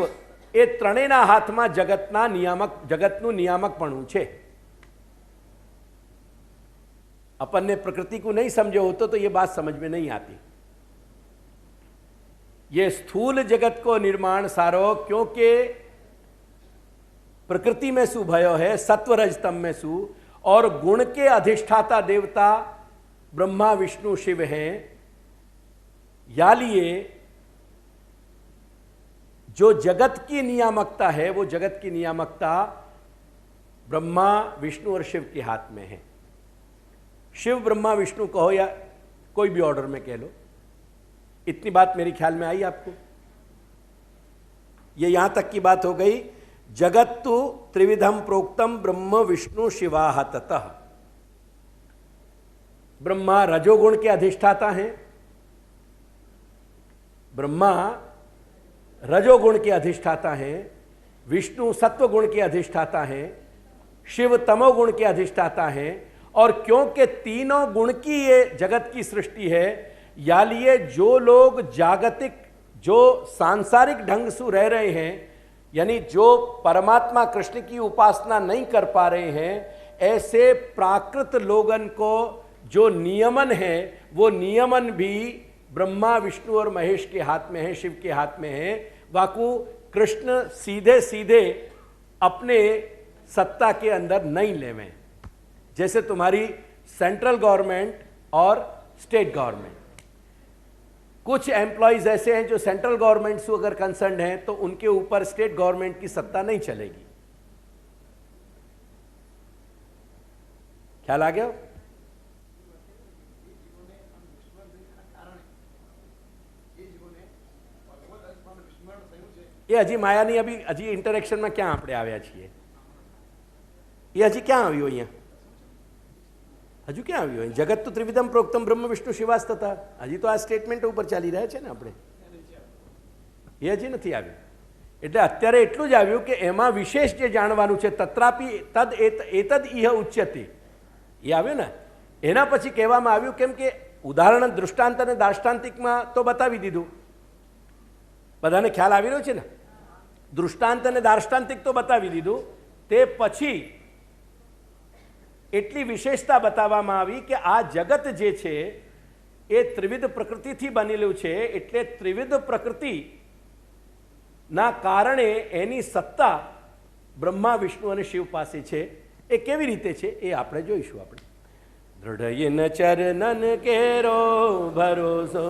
એ ત્રણેયના હાથમાં જગતના નિયામક, જગતનું નિયામકપણું છે. अपन ने प्रकृति को नहीं समझे होते तो ये बात समझ में नहीं आती. ये स्थूल जगत को निर्माण सारो क्योंकि प्रकृति में शु भयो है, सत्व रजतम में शु, और गुण के अधिष्ठाता देवता ब्रह्मा विष्णु शिव हैं. या लिए जो जगत की नियामकता है वो जगत की नियामकता ब्रह्मा विष्णु और शिव के हाथ में है. शिव ब्रह्मा विष्णु कहो या कोई भी ऑर्डर में कह लो. इतनी बात मेरे ख्याल में आई आपको? ये यहां तक की बात हो गई. जगत्तु त्रिविधम प्रोक्तम ब्रह्म विष्णु शिवाः ततः. ब्रह्मा रजोगुण के अधिष्ठाता हैं. ब्रह्मा रजोगुण के अधिष्ठाता हैं, विष्णु सत्वगुण के अधिष्ठाता हैं, शिव तमोगुण के अधिष्ठाता हैं. और क्योंकि तीनों गुण की ये जगत की सृष्टि है, या लिए जो लोग जागतिक, जो सांसारिक ढंग से रह रहे हैं, यानी जो परमात्मा कृष्ण की उपासना नहीं कर पा रहे हैं, ऐसे प्राकृत लोगन को जो नियमन है वो नियमन भी ब्रह्मा विष्णु और महेश के हाथ में है, शिव के हाथ में है. वाकु कृष्ण सीधे सीधे अपने सत्ता के अंदर नहीं लेवे. जैसे तुम्हारी सेंट्रल गवर्नमेंट और स्टेट गवर्नमेंट, कुछ एम्प्लॉयज ऐसे हैं जो सेंट्रल गवर्नमेंट से अगर कंसर्न हैं तो उनके ऊपर स्टेट गवर्नमेंट की सत्ता नहीं चलेगी. ख्याल आ गया? ये हजी मायानी अभी हजी इंटरेक्शन में क्या આપણે આવ્યા છીએ? ये हजी क्या આવ્યું અહીંયા? હજુ ક્યાં આવ્યું? જગત તો ત્રિવિધમ પ્રોક્તમ બ્રહ્મ વિષ્ણુ શિવાસ તથા. હજી તો આ સ્ટેટમેન્ટ ઉપર ચાલી રહ્યા છે ને આપણે. એ હજી નથી આવ્યું. એટલે અત્યારે એટલું જ આવ્યું કે એમાં વિશેષ જે જાણવાનું છે, તત્રાપી તદ એતદ ઇહ ઉચ્યતે, એ આવ્યું ને. એના પછી કહેવામાં આવ્યું, કેમ કે ઉદાહરણ દૃષ્ટાંત અને દાષ્ટાંતિકમાં તો બતાવી દીધું. બધાને ખ્યાલ આવી રહ્યો છે ને? દૃષ્ટાંત અને દાર્ષ્ટાંતિક તો બતાવી દીધું. તે પછી એટલી વિશેષતા બતાવવામાં આવી કે આ જગત જે છે એ ત્રિવિધ પ્રકૃતિથી બનેલું છે. એટલે ત્રિવિધ પ્રકૃતિના કારણે એની સત્તા બ્રહ્મા વિષ્ણુ અને શિવ પાસે છે. એ કેવી રીતે છે એ આપણે જોઈશું. આપણે દૃઢયન ચરનન કેરો ભરોસો,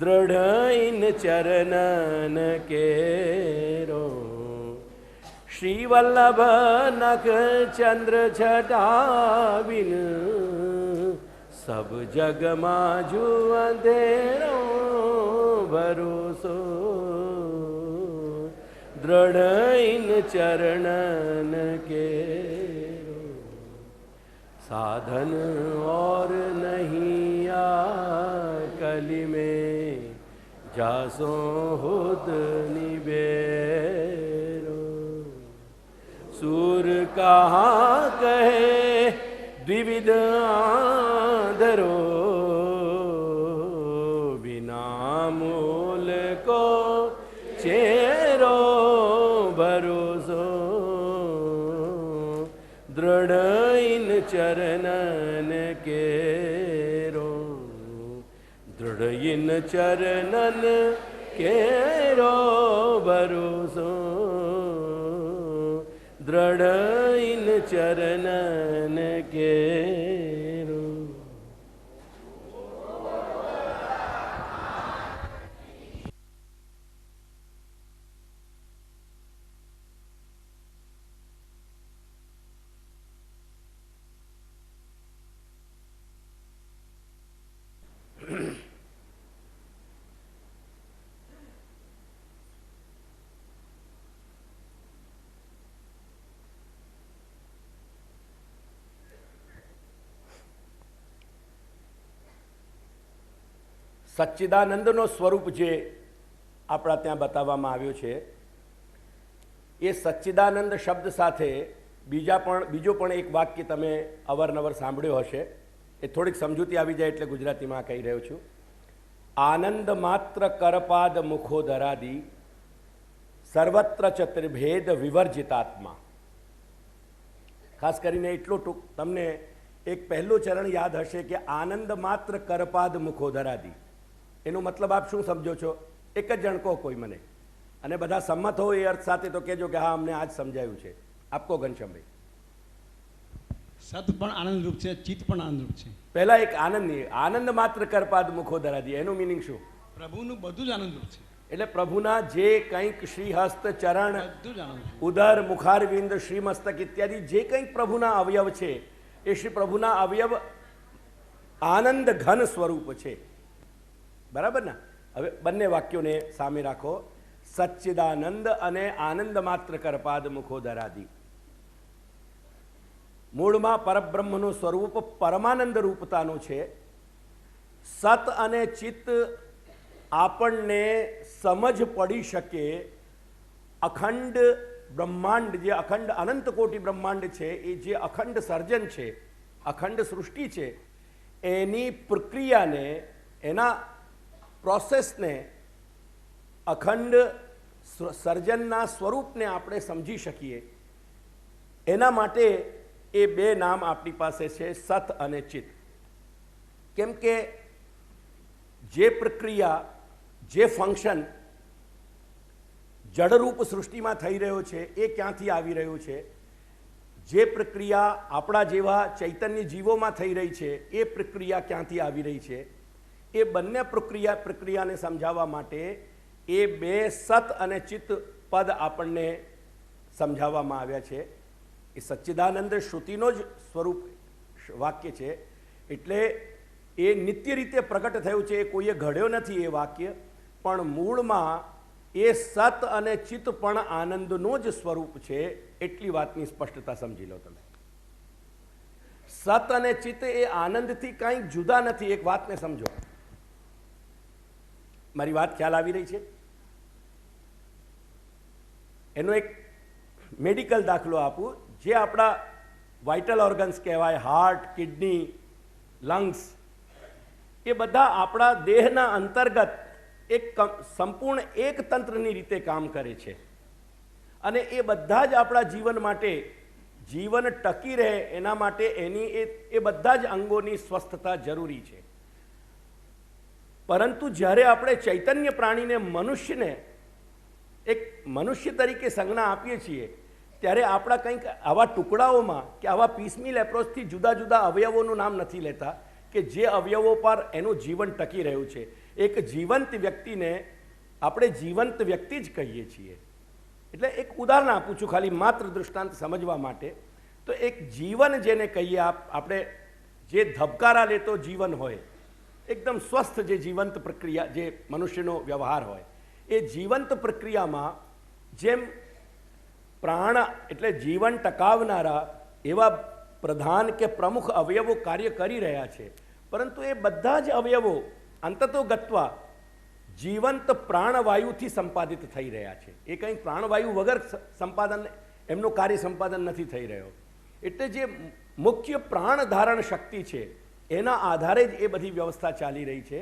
દૃઢયન ચરનન કેરો श्री वल्लभ नख चंद्र छटा बिन सब जग माजू अंधेरो भरोसो दृढ़ इन चरणन के साधन और नहीं आ कली में जासो हुद निबेरो सूर कहाँ कहे द्विविध आदरो बिना मूल को चेरो भरोसो दृढ़ इन चरणन केरो दृढ़ इन चरणन केरो भरोसो दृढ़ इन चरणन केरो। સચ્ચિદાનંદનો સ્વરૂપ જે આપણા ત્યાં બતાવવામાં આવ્યો છે એ સચ્ચિદાનંદ શબ્દ સાથે બીજો પણ એક વાક્ય તમે અવારનવાર સાંભળ્યો હશે, એ થોડીક સમજૂતી આવી જાય એટલે ગુજરાતીમાં કહી રહ્યો છું. આનંદ માત્ર કરપાદ મુખોદરાદી સર્વત્ર ચતુર્ભેદ વિવર્જિતાત્મા. ખાસ કરીને એટલું ટૂંક તમને એક પહેલું ચરણ યાદ હશે કે આનંદ માત્ર કરપાદ મુખોદરાદી, એનો મતલબ આપ શું સમજો છો? એક જ જણ કહો કોઈ મને, અને બધા સંમત હોય એ અર્થ સાથે તો કહેજો કે હા અમને આજ સમજાયું છે. આપકો ઘનશ્યામભાઈ. સત પણ આનંદરૂપ છે, ચિત્ત પણ આનંદરૂપ છે. પહેલા એક આનંદની, આનંદ માત્ર કરપાદ મુખોદરાદી, એનું મિનિંગ શું? પ્રભુનું બધું જ આનંદરૂપ છે. એટલે પ્રભુના જે કંઈક શ્રીહસ્ત ચરણ બધું જ આનંદ, ઉદર મુખારવિંદ શ્રીમસ્તક ઇત્યાદિ જે કંઈક પ્રભુના અવયવ છે એ શ્રી પ્રભુના અવયવ આનંદ ઘન સ્વરૂપ છે. બરાબર ને? હવે બંને વાક્યોને સામે રાખો, સચ્ચિદાનંદ અને આનંદ માત્ર કરપાદ મુખોદરાદી. મૂળમાં પરબ્રહ્મનું સ્વરૂપ પરમાનંદ રૂપતાનું છે. સત અને ચિત્ત આપણને સમજ પડી શકે અખંડ બ્રહ્માંડ, જે અખંડ અનંત કોટી બ્રહ્માંડ છે, એ જે અખંડ સર્જન છે, અખંડ સૃષ્ટિ છે, એની પ્રક્રિયાને, એના પ્રોસેસને, અખંડ સર્જનના સ્વરૂપને આપણે સમજી શકીએ એના માટે એ બે નામ આપણી પાસે છે, સત અને ચિત્ત. કેમ કે જે પ્રક્રિયા, જે ફંક્શન જડરૂપ સૃષ્ટિમાં થઈ રહ્યો છે એ ક્યાંથી આવી રહ્યું છે, જે પ્રક્રિયા આપણા જેવા ચૈતન્ય જીવોમાં થઈ રહી છે એ પ્રક્રિયા ક્યાંથી આવી રહી છે, એ બંને પ્રક્રિયાને સમજાવવા માટે એ બે સત અને ચિત્ત પદ આપણને સમજાવવામાં આવ્યા છે. એ સચ્ચિદાનંદ શ્રુતિનો જ સ્વરૂપ વાક્ય છે, એટલે એ નિત્ય રીતે પ્રગટ થયું છે, એ કોઈએ ઘડ્યો નથી એ વાક્ય, પણ મૂળમાં એ સત અને ચિત્ત પણ આનંદનો જ સ્વરૂપ છે. એટલી વાતની સ્પષ્ટતા સમજી લો તમે. સત અને ચિત્ત એ આનંદથી કાંઈ જુદા નથી. એક વાતને સમજો, મારી વાત ખ્યાલ આવી રહી છે? એનો એક મેડિકલ દાખલો આપું. જે આપણા વાઇટલ ઓર્ગન્સ કહેવાય, હાર્ટ, કિડની, લંગ્સ, એ બધા આપણા દેહના અંતર્ગત એક સંપૂર્ણ એક તંત્રની રીતે કામ કરે છે, અને એ બધા જ આપણા જીવન માટે, જીવન ટકી રહે એના માટે એની એ બધા જ અંગોની સ્વસ્થતા જરૂરી છે. પરંતુ જ્યારે આપણે ચૈતન્ય પ્રાણીને, મનુષ્યને એક મનુષ્ય તરીકે સંજ્ઞા આપીએ છીએ ત્યારે આપણા કંઈક આવા ટુકડાઓમાં કે આવા પીસમીલ એપ્રોચથી જુદા જુદા અવયવોનું નામ નથી લેતા કે જે અવયવો પર એનું જીવન ટકી રહ્યું છે. એક જીવંત વ્યક્તિને આપણે જીવંત વ્યક્તિ જ કહીએ છીએ. એટલે એક ઉદાહરણ આપું છું ખાલી માત્ર દૃષ્ટાંત સમજવા માટે. તો એક જીવન જેને કહીએ આપણે, જે ધબકારા લેતો જીવન હોય, એકદમ સ્વસ્થ જે જીવંત પ્રક્રિયા, જે મનુષ્યનો વ્યવહાર હોય, એ જીવંત પ્રક્રિયામાં જેમ પ્રાણ એટલે જીવન ટકાવનારા એવા પ્રધાન કે પ્રમુખ અવયવો કાર્ય કરી રહ્યા છે, પરંતુ એ બધા જ અવયવો અંતતો ગત્વા જીવંત પ્રાણવાયુથી સંપાદિત થઈ રહ્યા છે. એ કંઈ પ્રાણવાયુ વગર સંપાદન, એમનું કાર્ય સંપાદન નથી થઈ રહ્યો. એટલે જે મુખ્ય પ્રાણ ધારણ શક્તિ છે એના આધારે જ એ બધી વ્યવસ્થા ચાલી રહી છે.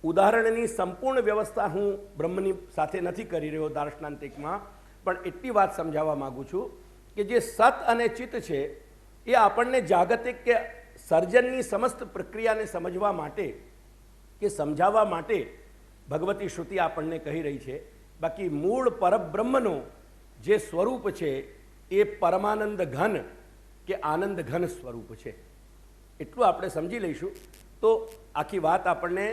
ઉદાહરણની સંપૂર્ણ વ્યવસ્થા હું બ્રહ્મની સાથે નથી કરી રહ્યો દાર્શનાંતિકમાં, પણ એટલી વાત સમજાવવા માગું છું કે જે સત અને ચિત્ત છે એ આપણને જાગતિક કે સર્જનની સમસ્ત પ્રક્રિયાને સમજવા માટે કે સમજાવવા માટે ભગવતી શ્રુતિ આપણને કહી રહી છે. બાકી મૂળ પરબ્રહ્મનો જે સ્વરૂપ છે એ પરમાનંદ ઘન કે આનંદ ઘન સ્વરૂપ છે. એટલું આપણે સમજી લઈશું તો આખી વાત આપણને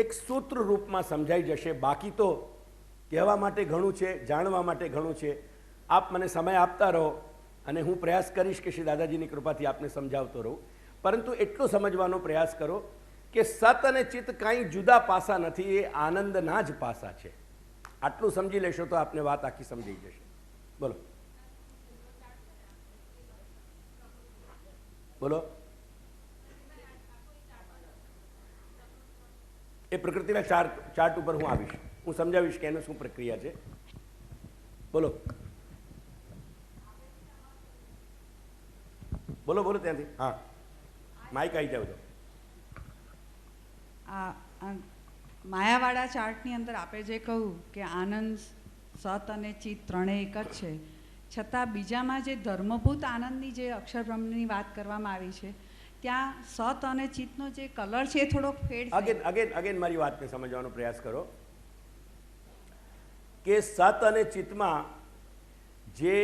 એક સૂત્ર રૂપમાં સમજાઈ જશે. બાકી તો કહેવા માટે ઘણું છે, જાણવા માટે ઘણું છે. આપ મને સમય આપતા રહો અને હું પ્રયાસ કરીશ કે શ્રી દાદાજીની કૃપાથી આપને સમજાવતો રહું. પરંતુ એટલું સમજવાનો પ્રયાસ કરો કે સત અને ચિત્ત કાંઈ જુદા પાસા નથી, એ આનંદના જ પાસા છે. આટલું સમજી લેશો તો આપને વાત આખી સમજાઈ જશે. બોલો બોલો. એ પ્રકૃતિના ચાર્ટ ઉપર હું આવીશ, હું સમજાવીશ કે એનો શું પ્રક્રિયા છે. બોલો બોલો બોલો ત્યાંથી. હા, માઇક આવી જાવ તો. માયાવાળા ચાર્ટની અંદર આપે જે કહ્યું કે આનંદ, સત અને ચિત્ત ત્રણેય એક જ છે, છતાં બીજામાં જે ધર્મભૂત આનંદની જે અક્ષરબ્રહ્મની વાત કરવામાં આવી છે ત્યાં સત અને ચિત્તનો જે કલર છે એ થોડોક ફેડ. અગેન મારી વાતને સમજવાનો પ્રયાસ કરો કે સત અને ચિત્તમાં જે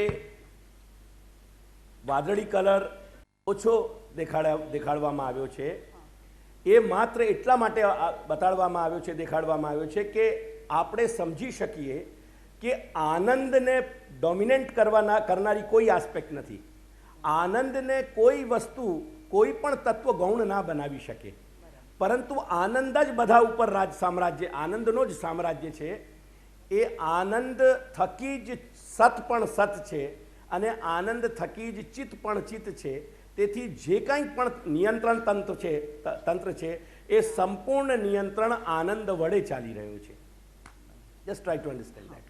વાદળી કલર ઓછો દેખાડવામાં આવ્યો છે એ માત્ર એટલા માટે બતાડવામાં આવ્યો છે, દેખાડવામાં આવ્યો છે કે આપણે સમજી શકીએ કે આનંદને ડોમિનેન્ટ કરનારી કોઈ આસ્પેક્ટ નથી. આનંદને કોઈ વસ્તુ, કોઈ પણ તત્વ ગૌણ ના બનાવી શકે, પરંતુ આનંદ જ બધા ઉપર સામ્રાજ્ય, આનંદનો જ સામ્રાજ્ય છે. એ આનંદ થકી જ સત પણ સત છે અને આનંદ થકી જ ચિત્ત પણ ચિત્ત છે. તેથી જે કંઈ પણ નિયંત્રણ તંત્ર છે એ સંપૂર્ણ નિયંત્રણ આનંદ વડે ચાલી રહ્યું છે. Just try to understand that.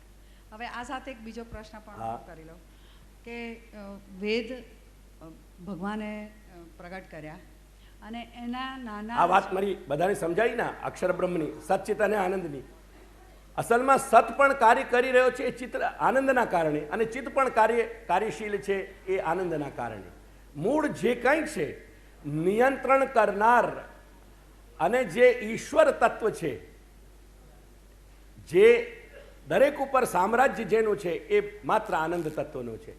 હવે આ સાથે એક બીજો પ્રશ્ન પણ કરી લઉં કે વેદ ભગવાને પ્રગટ કર્યા અને એના નાના, આ વાત મારી બધાને સમજાવી ના, અક્ષર બ્રહ્મની, સતચિત અને આનંદની. અસલમાં સત પણ કાર્ય કરી રહ્યો છે એ ચિત્ર આનંદના કારણે, અને ચિત્ત પણ કાર્યશીલ છે એ આનંદના કારણે. મૂળ જે કંઈ છે નિયંત્રણ કરનાર અને જે ઈશ્વર તત્વ છે, જે દરેક ઉપર સામ્રાજ્ય જેનું છે એ માત્ર આનંદ તત્વનો છે.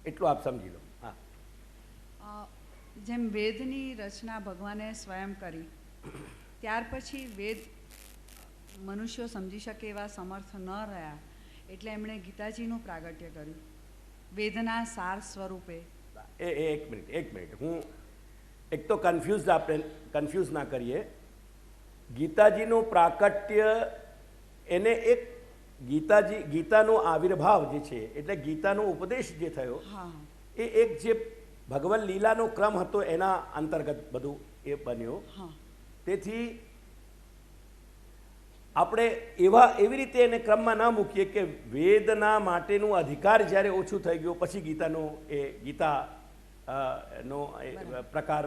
એટલું આપ સમજી લો. હા, જેમ વેદની રચના ભગવાને સ્વયં કરી, ત્યાર પછી વેદ મનુષ્યો સમજી શકે એવા સમર્થ ન રહ્યા, એટલે એમણે ગીતાજીનું પ્રાગટ્ય કર્યું વેદના સાર સ્વરૂપે. એક મિનિટ, હું એક તો આપણે કન્ફ્યુઝ ના કરીએ. ગીતાજીનું પ્રાકટ્ય એને એક ગીતાનો આવિર્ભાવ જે છે, એટલે ગીતાનો ઉપદેશ જે થયો એ એક જે ભગવન લીલાનો ક્રમ હતો એના અંતર્ગત બધું એ બન્યો. તેથી આપણે એવી રીતે એને ક્રમમાં ના મૂકીએ કે વેદના માટેનું અધિકાર જ્યારે ઓછું થઈ ગયું પછી ગીતા નો પ્રકાર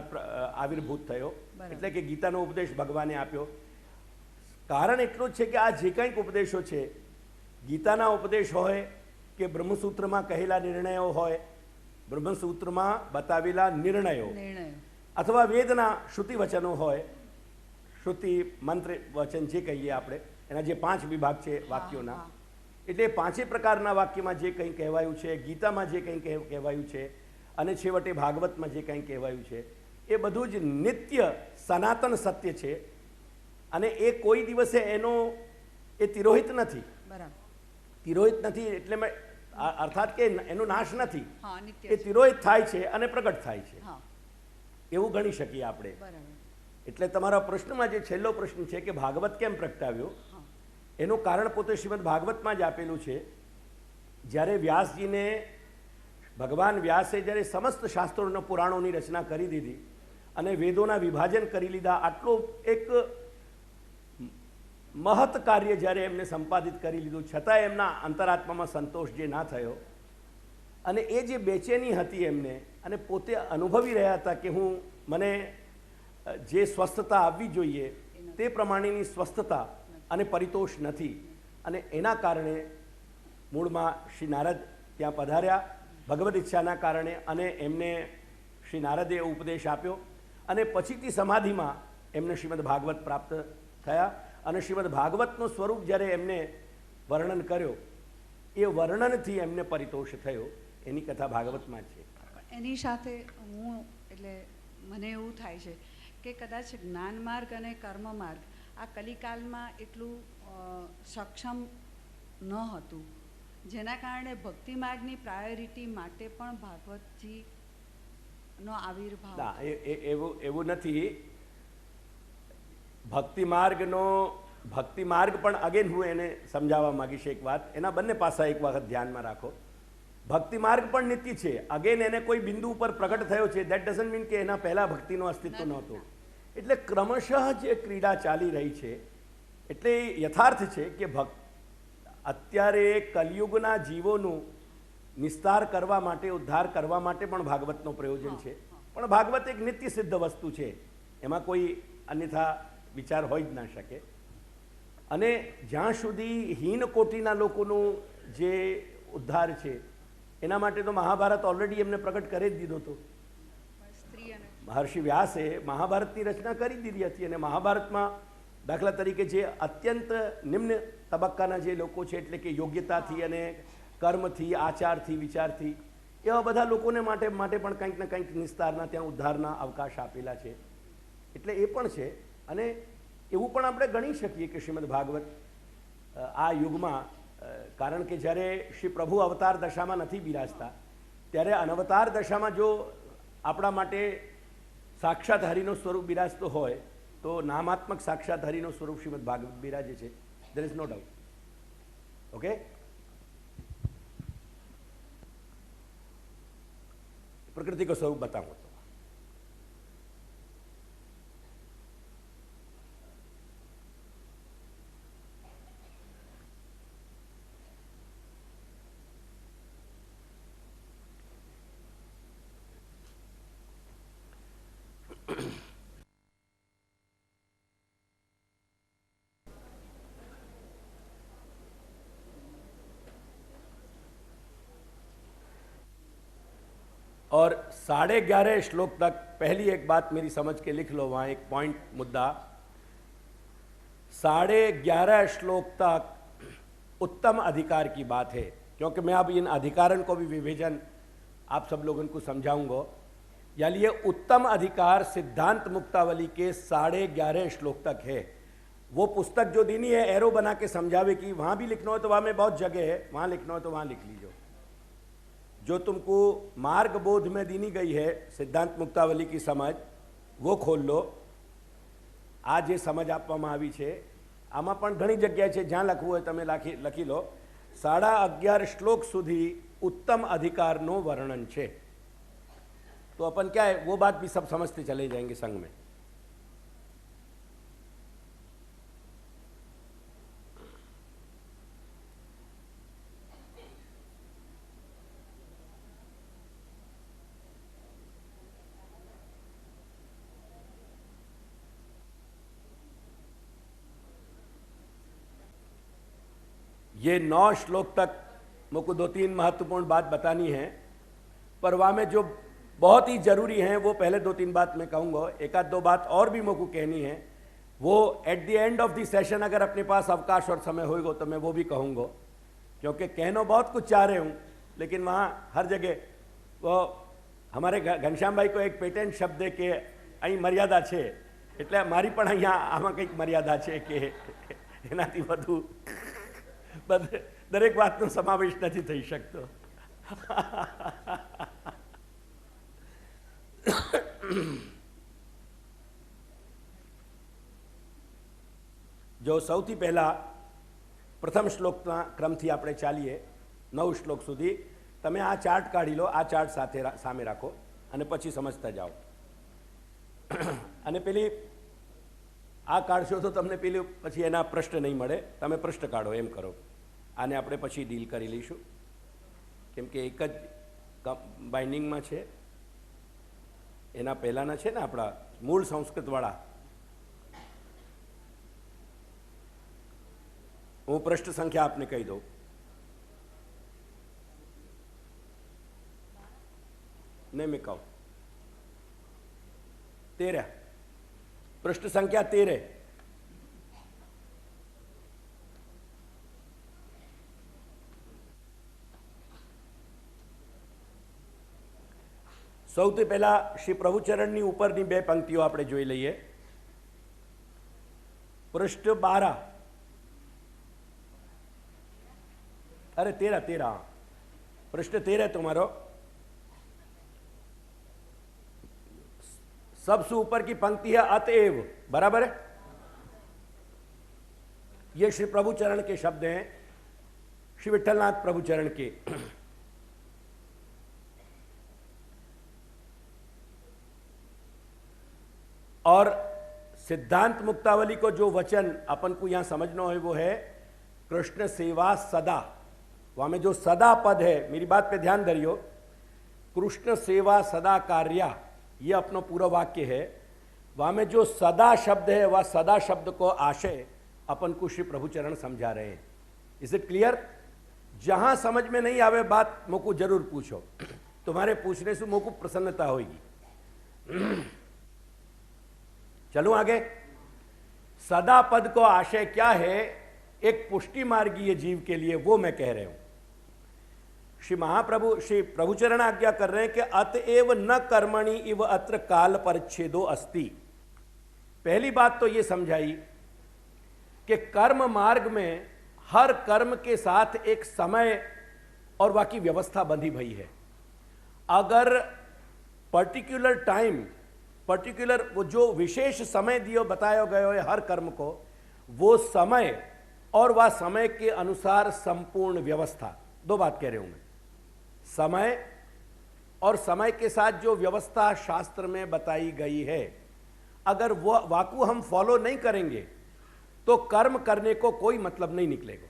આવિર્ભૂત થયો. એટલે કે ગીતાનો ઉપદેશ ભગવાને આપ્યો. કારણ એટલું જ છે કે આ જે કંઈક ઉપદેશો છે, ગીતાના ઉપદેશ હોય કે બ્રહ્મસૂત્રમાં કહેલા નિર્ણયો હોય, બ્રહ્મસૂત્રમાં બતાવેલા નિર્ણયો, અથવા વેદના શ્રુતિ વચનો હોય, શ્રુતિ મંત્ર વચન જે કહીએ આપણે, એના જે 5 વિભાગ છે વાક્યોના, એટલે 5 પ્રકારના વાક્યમાં જે કંઈ કહેવાયું છે, ગીતામાં જે કંઈ કહેવાયું છે અને છેવટે ભાગવતમાં જે કંઈ કહેવાયું છે, એ બધું જ નિત્ય સનાતન સત્ય છે. અને એ કોઈ દિવસે એ તિરોહિત નથી. તિરોહિત નથી એટલે અર્થાત કે એનો નાશ નથી, હા નિત્ય એ છે. તિરોહિત થાય છે અને પ્રગટ થાય છે, હા એવું ગણી શકીએ આપણે. બરાબર. એટલે તમારા પ્રશ્નમાં જે છેલ્લો પ્રશ્ન છે કે ભાગવત કેમ પ્રગટાવ્યો, હા એનું કારણ પોતે શ્રીમદ ભાગવતમાં જ આપેલું છે. જ્યારે વ્યાસજીને ભગવાન વ્યાસે જ્યારે સમસ્ત શાસ્ત્રોના પુરાણોની રચના કરી દીધી અને વેદોના વિભાજન કરી લીધા, આટલો એક મહત કાર્ય જ્યારે એમને સંપાદિત કરી લીધું, છતાં એમના અંતરાત્મામાં સંતોષ જે ના થયો અને એ જે બેચેની હતી એમને, અને પોતે અનુભવી રહ્યા હતા કે મને જે સ્વસ્થતા આવવી જોઈએ તે પ્રમાણેની સ્વસ્થતા અને પરિતોષ નથી, અને એના કારણે મૂળમાં શ્રી નારદ ત્યાં પધાર્યા ભગવદ ઈચ્છાના કારણે, અને એમને શ્રી નારદે ઉપદેશ આપ્યો અને પછીથી સમાધિમાં એમને શ્રીમદ ભાગવત પ્રાપ્ત થયા. અને શ્રીમદ ભાગવતનું સ્વરૂપ જ્યારે એમને વર્ણન કર્યો, એ વર્ણનથી એમને પરિતોષ થયો. એની કથા ભાગવતમાં જ છે. પણ એની સાથે હું એટલે મને એવું થાય છે કે કદાચ જ્ઞાન માર્ગ અને કર્મ માર્ગ આ કલિકાલમાં એટલું સક્ષમ ન હતું, જેના કારણે ભક્તિ માર્ગની પ્રાયોરિટી માટે પણ ભાગવતજીનો આવિર્ભાવ. ના, એવું નથી. ભક્તિ માર્ગ પણ અગેન હું એને સમજાવવા માંગીશ એક વાત. એના બંને પાસા એક વખત ધ્યાનમાં રાખો. ભક્તિ માર્ગ પણ નિત્ય છે. અગેન એને કોઈ બિંદુ ઉપર પ્રગટ થયો છે, દેટ ડઝન્ટ મીન કે એના પહેલા ભક્તિનું અસ્તિત્વ નહોતું. એટલે ક્રમશઃ જે ક્રીડા ચાલી રહી છે, એટલે યથાર્થ છે કે અત્યારે કલિયુગના જીવોનું નિસ્તાર કરવા માટે, ઉદ્ધાર કરવા માટે પણ ભાગવતનો પ્રયોજન છે. પણ ભાગવત એક નિત્ય સિદ્ધ વસ્તુ છે, એમાં કોઈ અન્યથા વિચાર હોય જ ના શકે. અને જ્યાં સુધી હીન કોટીના લોકોનું જે ઉદ્ધાર છે એના માટે તો મહાભારત ઓલરેડી એમને પ્રગટ કરી જ દીધો હતો. સ્ત્રી અને મહર્ષિ વ્યાસે મહાભારતની રચના કરી દીધી હતી, અને મહાભારતમાં દાખલા તરીકે જે અત્યંત નિમ્ન તબક્કાના જે લોકો છે, એટલે કે યોગ્યતાથી અને કર્મથી, આચારથી, વિચારથી, એવા બધા લોકોને માટે પણ કંઈક ને કંઈક નિસ્તારના, ત્યાં ઉદ્ધારના અવકાશ આપેલા છે. એટલે એ પણ છે. અને એવું પણ આપણે ગણી શકીએ કે શ્રીમદ ભાગવત આ યુગમાં, કારણ કે જ્યારે શ્રી પ્રભુ અવતાર દશામાં નથી બિરાજતા, ત્યારે અનવતાર દશામાં જો આપણા માટે સાક્ષાત હરિનું સ્વરૂપ બિરાજતો હોય, તો નામાત્મક સાક્ષાત હરિનું સ્વરૂપ શ્રીમદ ભાગવત બિરાજે છે. There is no doubt. Okay, प्रकृति को स्वरूप बताऊं तो और 11.5 श्लोक तक पहली एक बात मेरी समझ के लिख लो, वहाँ एक पॉइंट मुद्दा, 11.5 श्लोक तक उत्तम अधिकार की बात है. क्योंकि मैं अब इन अधिकारों को भी विभाजन आप सब लोगों को समझाऊंगा. यानी ये उत्तम अधिकार सिद्धांत मुक्तावली के 11.5 श्लोक तक है. वो पुस्तक जो दीनी है एरो बना के समझावे कि वहाँ भी लिखना हो तो वहाँ में बहुत जगह है, वहाँ लिखना हो तो वहाँ लिख लीजिए. जो तुमको मार्ग बोध में दीनी गई है सिद्धांत मुक्तावली की समझ, वो खोल लो. आज ये समझ આપવામાં આવી છે, આમાં પણ ઘણી જગ્યા છે જ્યાં લખવું હોય તમે લખી લો. 11.5 શ્લોક સુધી उत्तम अधिकारનો વર્ણન છે. तो अपन क्या है वो बात भी सब समझते चले जाएंगे संग में. ये 9 श्लोक तक मुझको 2-3 महत्वपूर्ण बात बतानी है, पर वहाँ में जो बहुत ही ज़रूरी हैं वो पहले 2-3 बात मैं कहूँगा. एक आध दो बात और भी मुझको कहनी है, वो at the end of the session अगर अपने पास अवकाश और समय होगा तो मैं वो भी कहूँगा. क्योंकि कहना बहुत कुछ चाह रहे हूँ, लेकिन वहाँ हर जगह वो हमारे घनश्याम भाई को एक पेटेंट शब्द है कि અહીં મર્યાદા છે, એટલે મારી પણ અહીંયા આમાં કંઈક મર્યાદા છે કે એનાથી વધુ દરેક વાતનો સમાવેશ નથી થઈ શકતો. જો સૌથી પહેલા પ્રથમ શ્લોકના ક્રમથી આપણે ચાલીએ 9 શ્લોક સુધી. તમે આ ચાર્ટ કાઢી લો, આ ચાર્ટ સાથે સામે રાખો અને પછી સમજતા જાઓ. અને પેલી આ કાઢશો તો તમને પેલી પછી એના પ્રશ્ન નહીં મળે. તમે પ્રશ્ન કાઢો એમ કરો. આને આપણે પછી ડીલ કરી લઈશું, કેમ કે એક જ બાઇન્ડિંગમાં છે. એના પહેલાંના છે ને આપણા મૂળ સંસ્કૃતવાળા. હું પૃષ્ઠ સંખ્યા આપને કહી દઉં. नहीं मैं कहूँ 13 पृष्ठ संख्या 13. સૌથી પહેલા શ્રી પ્રભુચરણની ઉપરની 2 પંક્તિઓ આપણે જોઈ લઈએ. પૃષ્ઠ 12 अरे 13 पृष्ठ 13 तुम्हारो. सबसे ऊपर की पंक्ति है अतएव, बराबर है. ये श्री प्रभुचरण के शब्द हैं, श्री विठलनाथ प्रभुचरण के. और सिद्धांत मुक्तावली को जो वचन अपन को यहां समझना है वो है कृष्ण सेवा सदा. वहां में जो सदा पद है, मेरी बात पे ध्यान धरियो. कृष्ण सेवा सदा कार्या, ये अपना पूरा वाक्य है. वहां में जो सदा शब्द है वह सदा शब्द को आशय अपन को श्री प्रभुचरण समझा रहे हैं. Is it clear? जहां समझ में नहीं आवे बात मोको जरूर पूछो. तुम्हारे पूछने से मोको प्रसन्नता होगी. चलो आगे. सदा पद को आशय क्या है एक पुष्टि मार्गीय जीव के लिए, वो मैं कह रहे हूं. श्री महाप्रभु श्री प्रभुचरण आज्ञा कर रहे हैं कि अतएव न कर्मणि इव अत्र काल परिच्छेदो अस्ति. पहली बात तो ये समझाई कि कर्म मार्ग में हर कर्म के साथ एक समय और बाकी व्यवस्था बंधी भई है. अगर पर्टिकुलर टाइम, पर्टिकुलर वो जो विशेष समय दियो बताया गया है हर कर्म को, वो समय और वह समय के अनुसार संपूर्ण व्यवस्था. 2 बात कह रहे हूं मैं. समय और समय के साथ जो व्यवस्था शास्त्र में बताई गई है, अगर वो वाकू हम फॉलो नहीं करेंगे तो कर्म करने को कोई मतलब नहीं निकलेगा.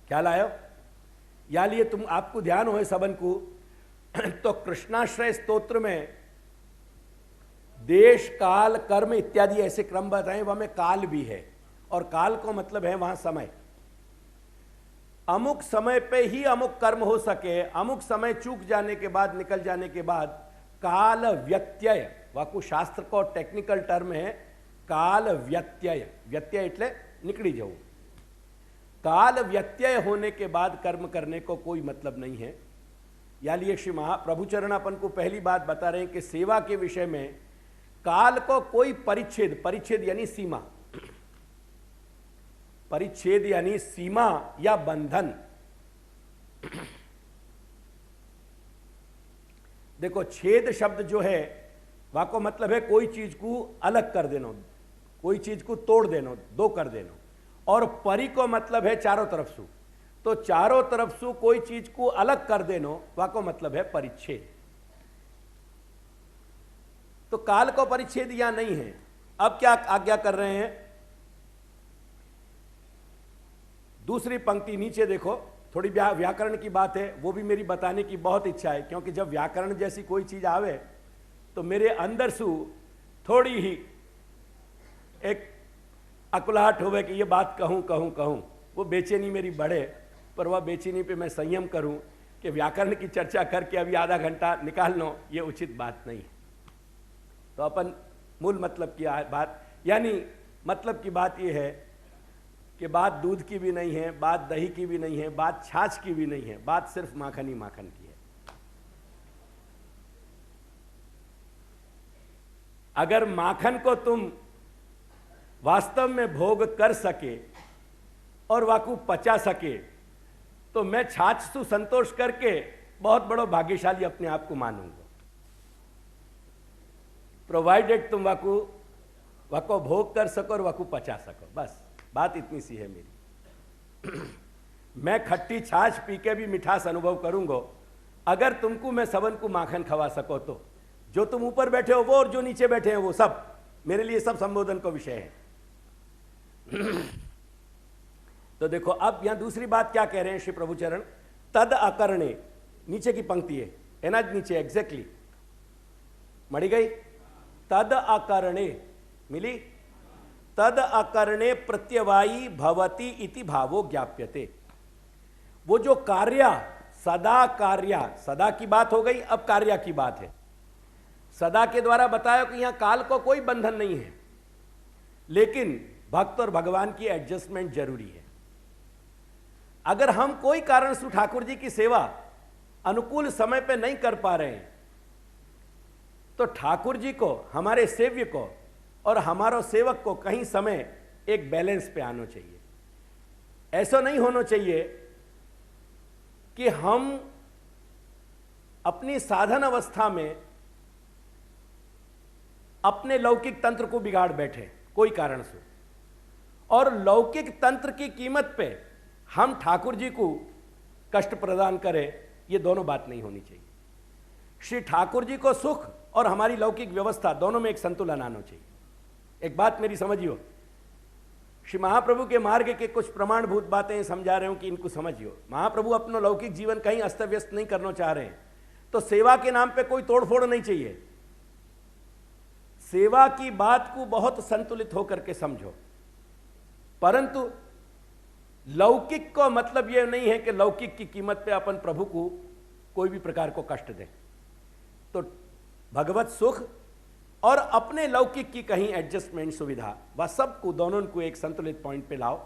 क्या लायो? या लिए तुम आपको ध्यान हो सबन को तो कृष्णाश्रय स्तोत्र में देश काल कर्म इत्यादि ऐसे क्रम बताए. वहां में काल भी है और काल को मतलब है वहां समय. अमुक समय पे ही अमुक कर्म हो सके, अमुक समय चूक जाने के बाद, निकल जाने के बाद काल व्यत्यय, वाकु शास्त्र को टेक्निकल टर्म है काल व्यत्यय. व्यत्यय એટલે निकली जाऊं. काल व्यत्यय होने के बाद कर्म करने को कोई मतलब नहीं है. या लिए श्री महाप्रभुचरण अपन को पहली बात बता रहे हैं कि सेवा के विषय में काल को कोई परिच्छेद, परिच्छेद यानी सीमा, परिच्छेद यानी सीमा या बंधन. देखो छेद शब्द जो है वहां को मतलब है कोई चीज को अलग कर देना, कोई चीज को तोड़ देना, 2 कर देना. और परि को मतलब है चारों तरफ से. तो चारों तरफ से कोई चीज को अलग कर देना वहां को मतलब है परिच्छेद. तो काल को परिच्छेद यहां नहीं है. अब क्या आज्ञा कर रहे हैं? दूसरी पंक्ति नीचे देखो, थोड़ी व्याकरण की बात है, वो भी मेरी बताने की बहुत इच्छा है. क्योंकि जब व्याकरण जैसी कोई चीज आवे तो मेरे अंदर से थोड़ी ही एक अकुलाहट होवे कि ये बात कहूं कहूं कहूं. वो बेचैनी मेरी बढ़े, पर वह बेचैनी पे मैं संयम करूं कि व्याकरण की चर्चा करके अभी आधा घंटा निकालना ये उचित बात नहीं. तो अपन मूल मतलब की बात, यानी मतलब की बात ये है कि बात दूध की भी नहीं है, बात दही की भी नहीं है, बात छाछ की भी नहीं है, बात सिर्फ माखन ही माखन की है. अगर माखन को तुम वास्तव में भोग कर सके और वाकू पचा सके तो मैं छाछ सु संतोष करके बहुत बड़ो भाग्यशाली अपने आप को मानूंगा, प्रोवाइडेड तुम वाको भोग कर सको और वाकू पचा सको। बस बात इतनी सी है मेरी। मैं खट्टी छाछ पी के भी मिठास अनुभव करूंगा अगर तुमको मैं सबन को माखन खवा सको तो। जो तुम ऊपर बैठे हो वो और जो नीचे बैठे हैं वो सब मेरे लिए सब संबोधन का विषय है। तो देखो अब यहां दूसरी बात क्या कह रहे हैं श्री प्रभुचरण, तद अकरणे, नीचे की पंक्ति है एना नीचे एग्जैक्टली मड़ी गई, तद अकरणे मिली, तद अकरणे प्रत्यवायी भवति इति भावो ज्ञाप्यते। वो जो कार्य सदा, कार्य सदा की बात हो गई, अब कार्य की बात है। सदा के द्वारा बताया कि यहां काल को कोई बंधन नहीं है, लेकिन भक्त और भगवान की एडजस्टमेंट जरूरी है। अगर हम कोई कारण से ठाकुर जी की सेवा अनुकूल समय पे नहीं कर पा रहे हैं तो ठाकुर जी को, हमारे सेव्य को और हमारो सेवक को कहीं समय एक बैलेंस पे आना चाहिए। ऐसा नहीं होना चाहिए कि हम अपनी साधन अवस्था में अपने लौकिक तंत्र को बिगाड़ बैठे कोई कारण से, और लौकिक तंत्र की कीमत पे हम ठाकुर जी को कष्ट प्रदान करें, ये दोनों बात नहीं होनी चाहिए। श्री ठाकुर जी को सुख और हमारी लौकिक व्यवस्था दोनों में एक संतुलन आना चाहिए। एक बात मेरी समझियो, श्री महाप्रभु के मार्ग के कुछ प्रमाणभूत बातें समझा रहे हूं कि इनको समझियो। महाप्रभु अपना लौकिक जीवन कहीं अस्त व्यस्त नहीं करना चाह रहे हैं, तो सेवा के नाम पे कोई तोड़फोड़ नहीं चाहिए। सेवा की बात को बहुत संतुलित होकर के समझो, परंतु लौकिक को मतलब यह नहीं है कि लौकिक की कीमत पे अपन प्रभु को कोई भी प्रकार को कष्ट दें। तो भगवत सुख और अपने लौकिक की कहीं एडजस्टमेंट सुविधा, वह सबको दोनों को एक संतुलित पॉइंट पे लाओ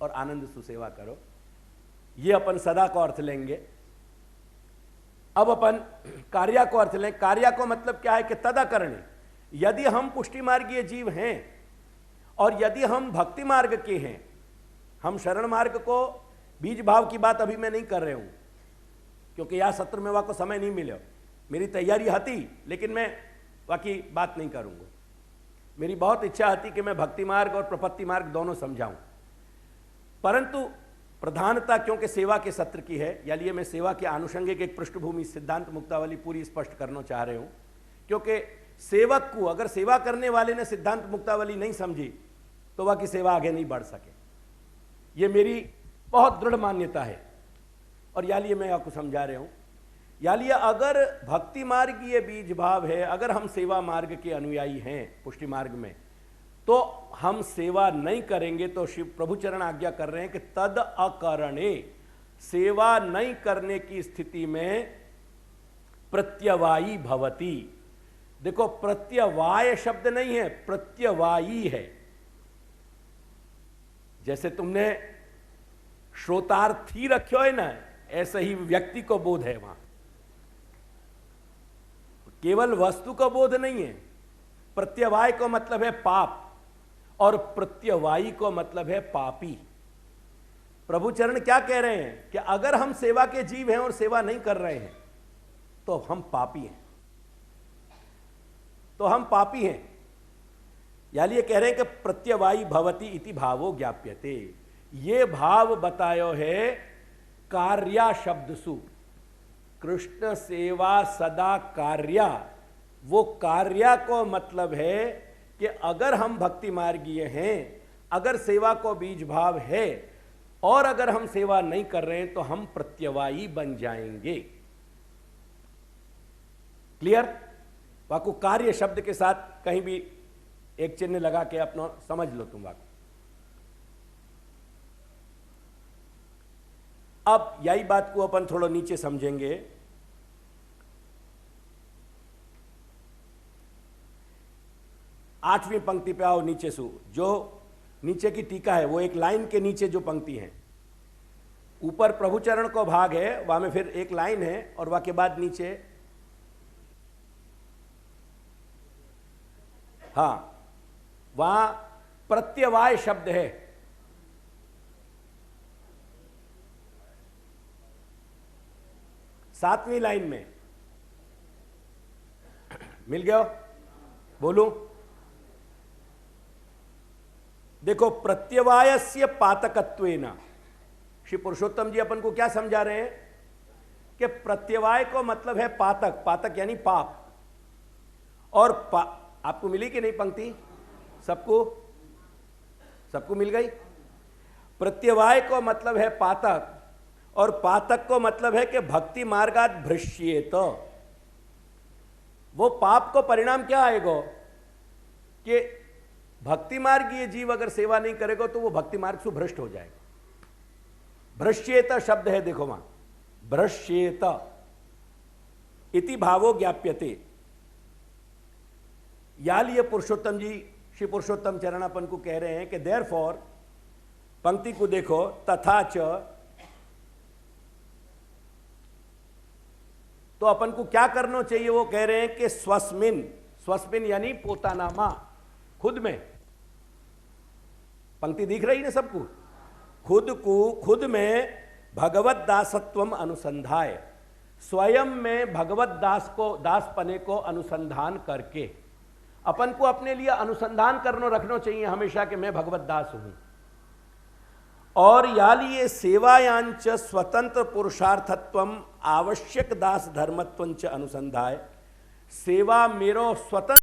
और आनंद सुसेवा करो। ये अपन सदा को अर्थ लेंगे। अब अपन कार्य को अर्थ लें। कार्य को मतलब क्या है कि तदाकरणे, यदि हम पुष्टि मार्गीय जीव हैं और यदि हम भक्ति मार्ग के हैं, हम शरण मार्ग को बीज भाव की बात अभी मैं नहीं कर रहे हूं क्योंकि यह सत्र में वह को समय नहीं मिले। मेरी तैयारी हती लेकिन मैं बाकी बात नहीं करूंगा। मेरी बहुत इच्छा थी कि मैं भक्ति मार्ग और प्रपत्ति मार्ग दोनों समझाऊं, परंतु प्रधानता क्योंकि सेवा के सत्र की है, यानी मैं सेवा के आनुषंगिक एक पृष्ठभूमि सिद्धांत मुक्तावली पूरी स्पष्ट करना चाह रहे हूं। क्योंकि सेवक को अगर सेवा करने वाले ने सिद्धांत मुक्तावली नहीं समझी तो वह की सेवा आगे नहीं बढ़ सके। यह मेरी बहुत दृढ़ मान्यता है और यालिए मैं आपको समझा रहा हूं। यालिए अगर भक्ति मार्ग ये बीज भाव है, अगर हम सेवा मार्ग के अनुयायी हैं पुष्टि मार्ग में, तो हम सेवा नहीं करेंगे तो शिव प्रभुचरण आज्ञा कर रहे हैं कि तद अकरणे, सेवा नहीं करने की स्थिति में प्रत्यवायी भवती। देखो प्रत्यवाय शब्द नहीं है, प्रत्यवायी है। जैसे तुमने श्रोतार्थी रखो है ना, ऐसे ही व्यक्ति को बोध है। वहां केवल वस्तु का बोध नहीं है। प्रत्यवाय को मतलब है पाप और प्रत्यवायी को मतलब है पापी। प्रभुचरण क्या कह रहे हैं कि अगर हम सेवा के जीव हैं और सेवा नहीं कर रहे हैं तो हम पापी हैं, तो हम पापी हैं। यानी ये कह रहे हैं कि प्रत्यवायी भवति इति भावो ज्ञाप्यते। ये भाव बतायो है कार्या शब्द सु। कृष्ण सेवा सदा कार्या, वो कार्या को मतलब है कि अगर हम भक्ति मार्गीय हैं, अगर सेवा को बीज भाव है और अगर हम सेवा नहीं कर रहे हैं तो हम प्रत्यवायी बन जाएंगे। क्लियर? वाकु कार्य शब्द के साथ कहीं भी एक चिन्ह लगा के अपना समझ लो तुम वाकु। अब यही बात को अपन थोड़ा नीचे समझेंगे। आठवीं पंक्ति पे आओ नीचे सु। जो नीचे की टीका है वो एक लाइन के नीचे जो पंक्ति है, ऊपर प्रभुचरण को भाग है, वहां में फिर एक लाइन है और वहां के बाद नीचे, हाँ, वहां प्रत्यवाय शब्द है। 7वीं लाइन में मिल गया? बोलूं? देखो, प्रत्यवायस्य पातकत्वेन, श्री पुरुषोत्तम जी अपन को क्या समझा रहे हैं कि प्रत्यवाय को मतलब है पातक, पातक यानी पाप। और आपको मिली कि नहीं पंक्ति? सबको मिल गई? प्रत्यवाय को मतलब है पातक, और पातक को मतलब है कि भक्ति मार्गात भ्रष्येत। वो पाप को परिणाम क्या आएगा कि भक्ति मार्ग ये जीव अगर सेवा नहीं करेगा तो वो भक्ति मार्ग से भ्रष्ट हो जाएगा। भ्रष्येत शब्द है, देखो वहां, भ्रष्येत इति भावो ज्ञाप्यते। या लिए पुरुषोत्तम जी, श्री पुरुषोत्तम चरण अपन को कह रहे हैं कि देयरफॉर, पंक्ति को देखो, तथा च, तो अपन को क्या करना चाहिए? वो कह रहे हैं कि स्वस्मिन, स्वस्मिन यानी पोतानामा, खुद में। पंक्ति दिख रही ना सबको? खुद में भगवत दासत्वम अनुसंधाय, स्वयं में भगवत दास को, दासपने को अनुसंधान करके अपन को अपने लिए अनुसंधान करना रखना चाहिए हमेशा कि मैं भगवत दास हूं। और या लिए सेवायांच स्वतंत्र पुरुषार्थत्वम आवश्यक दास धर्मत्वंच अनुसंधाय, सेवा मेरो स्वतंत्र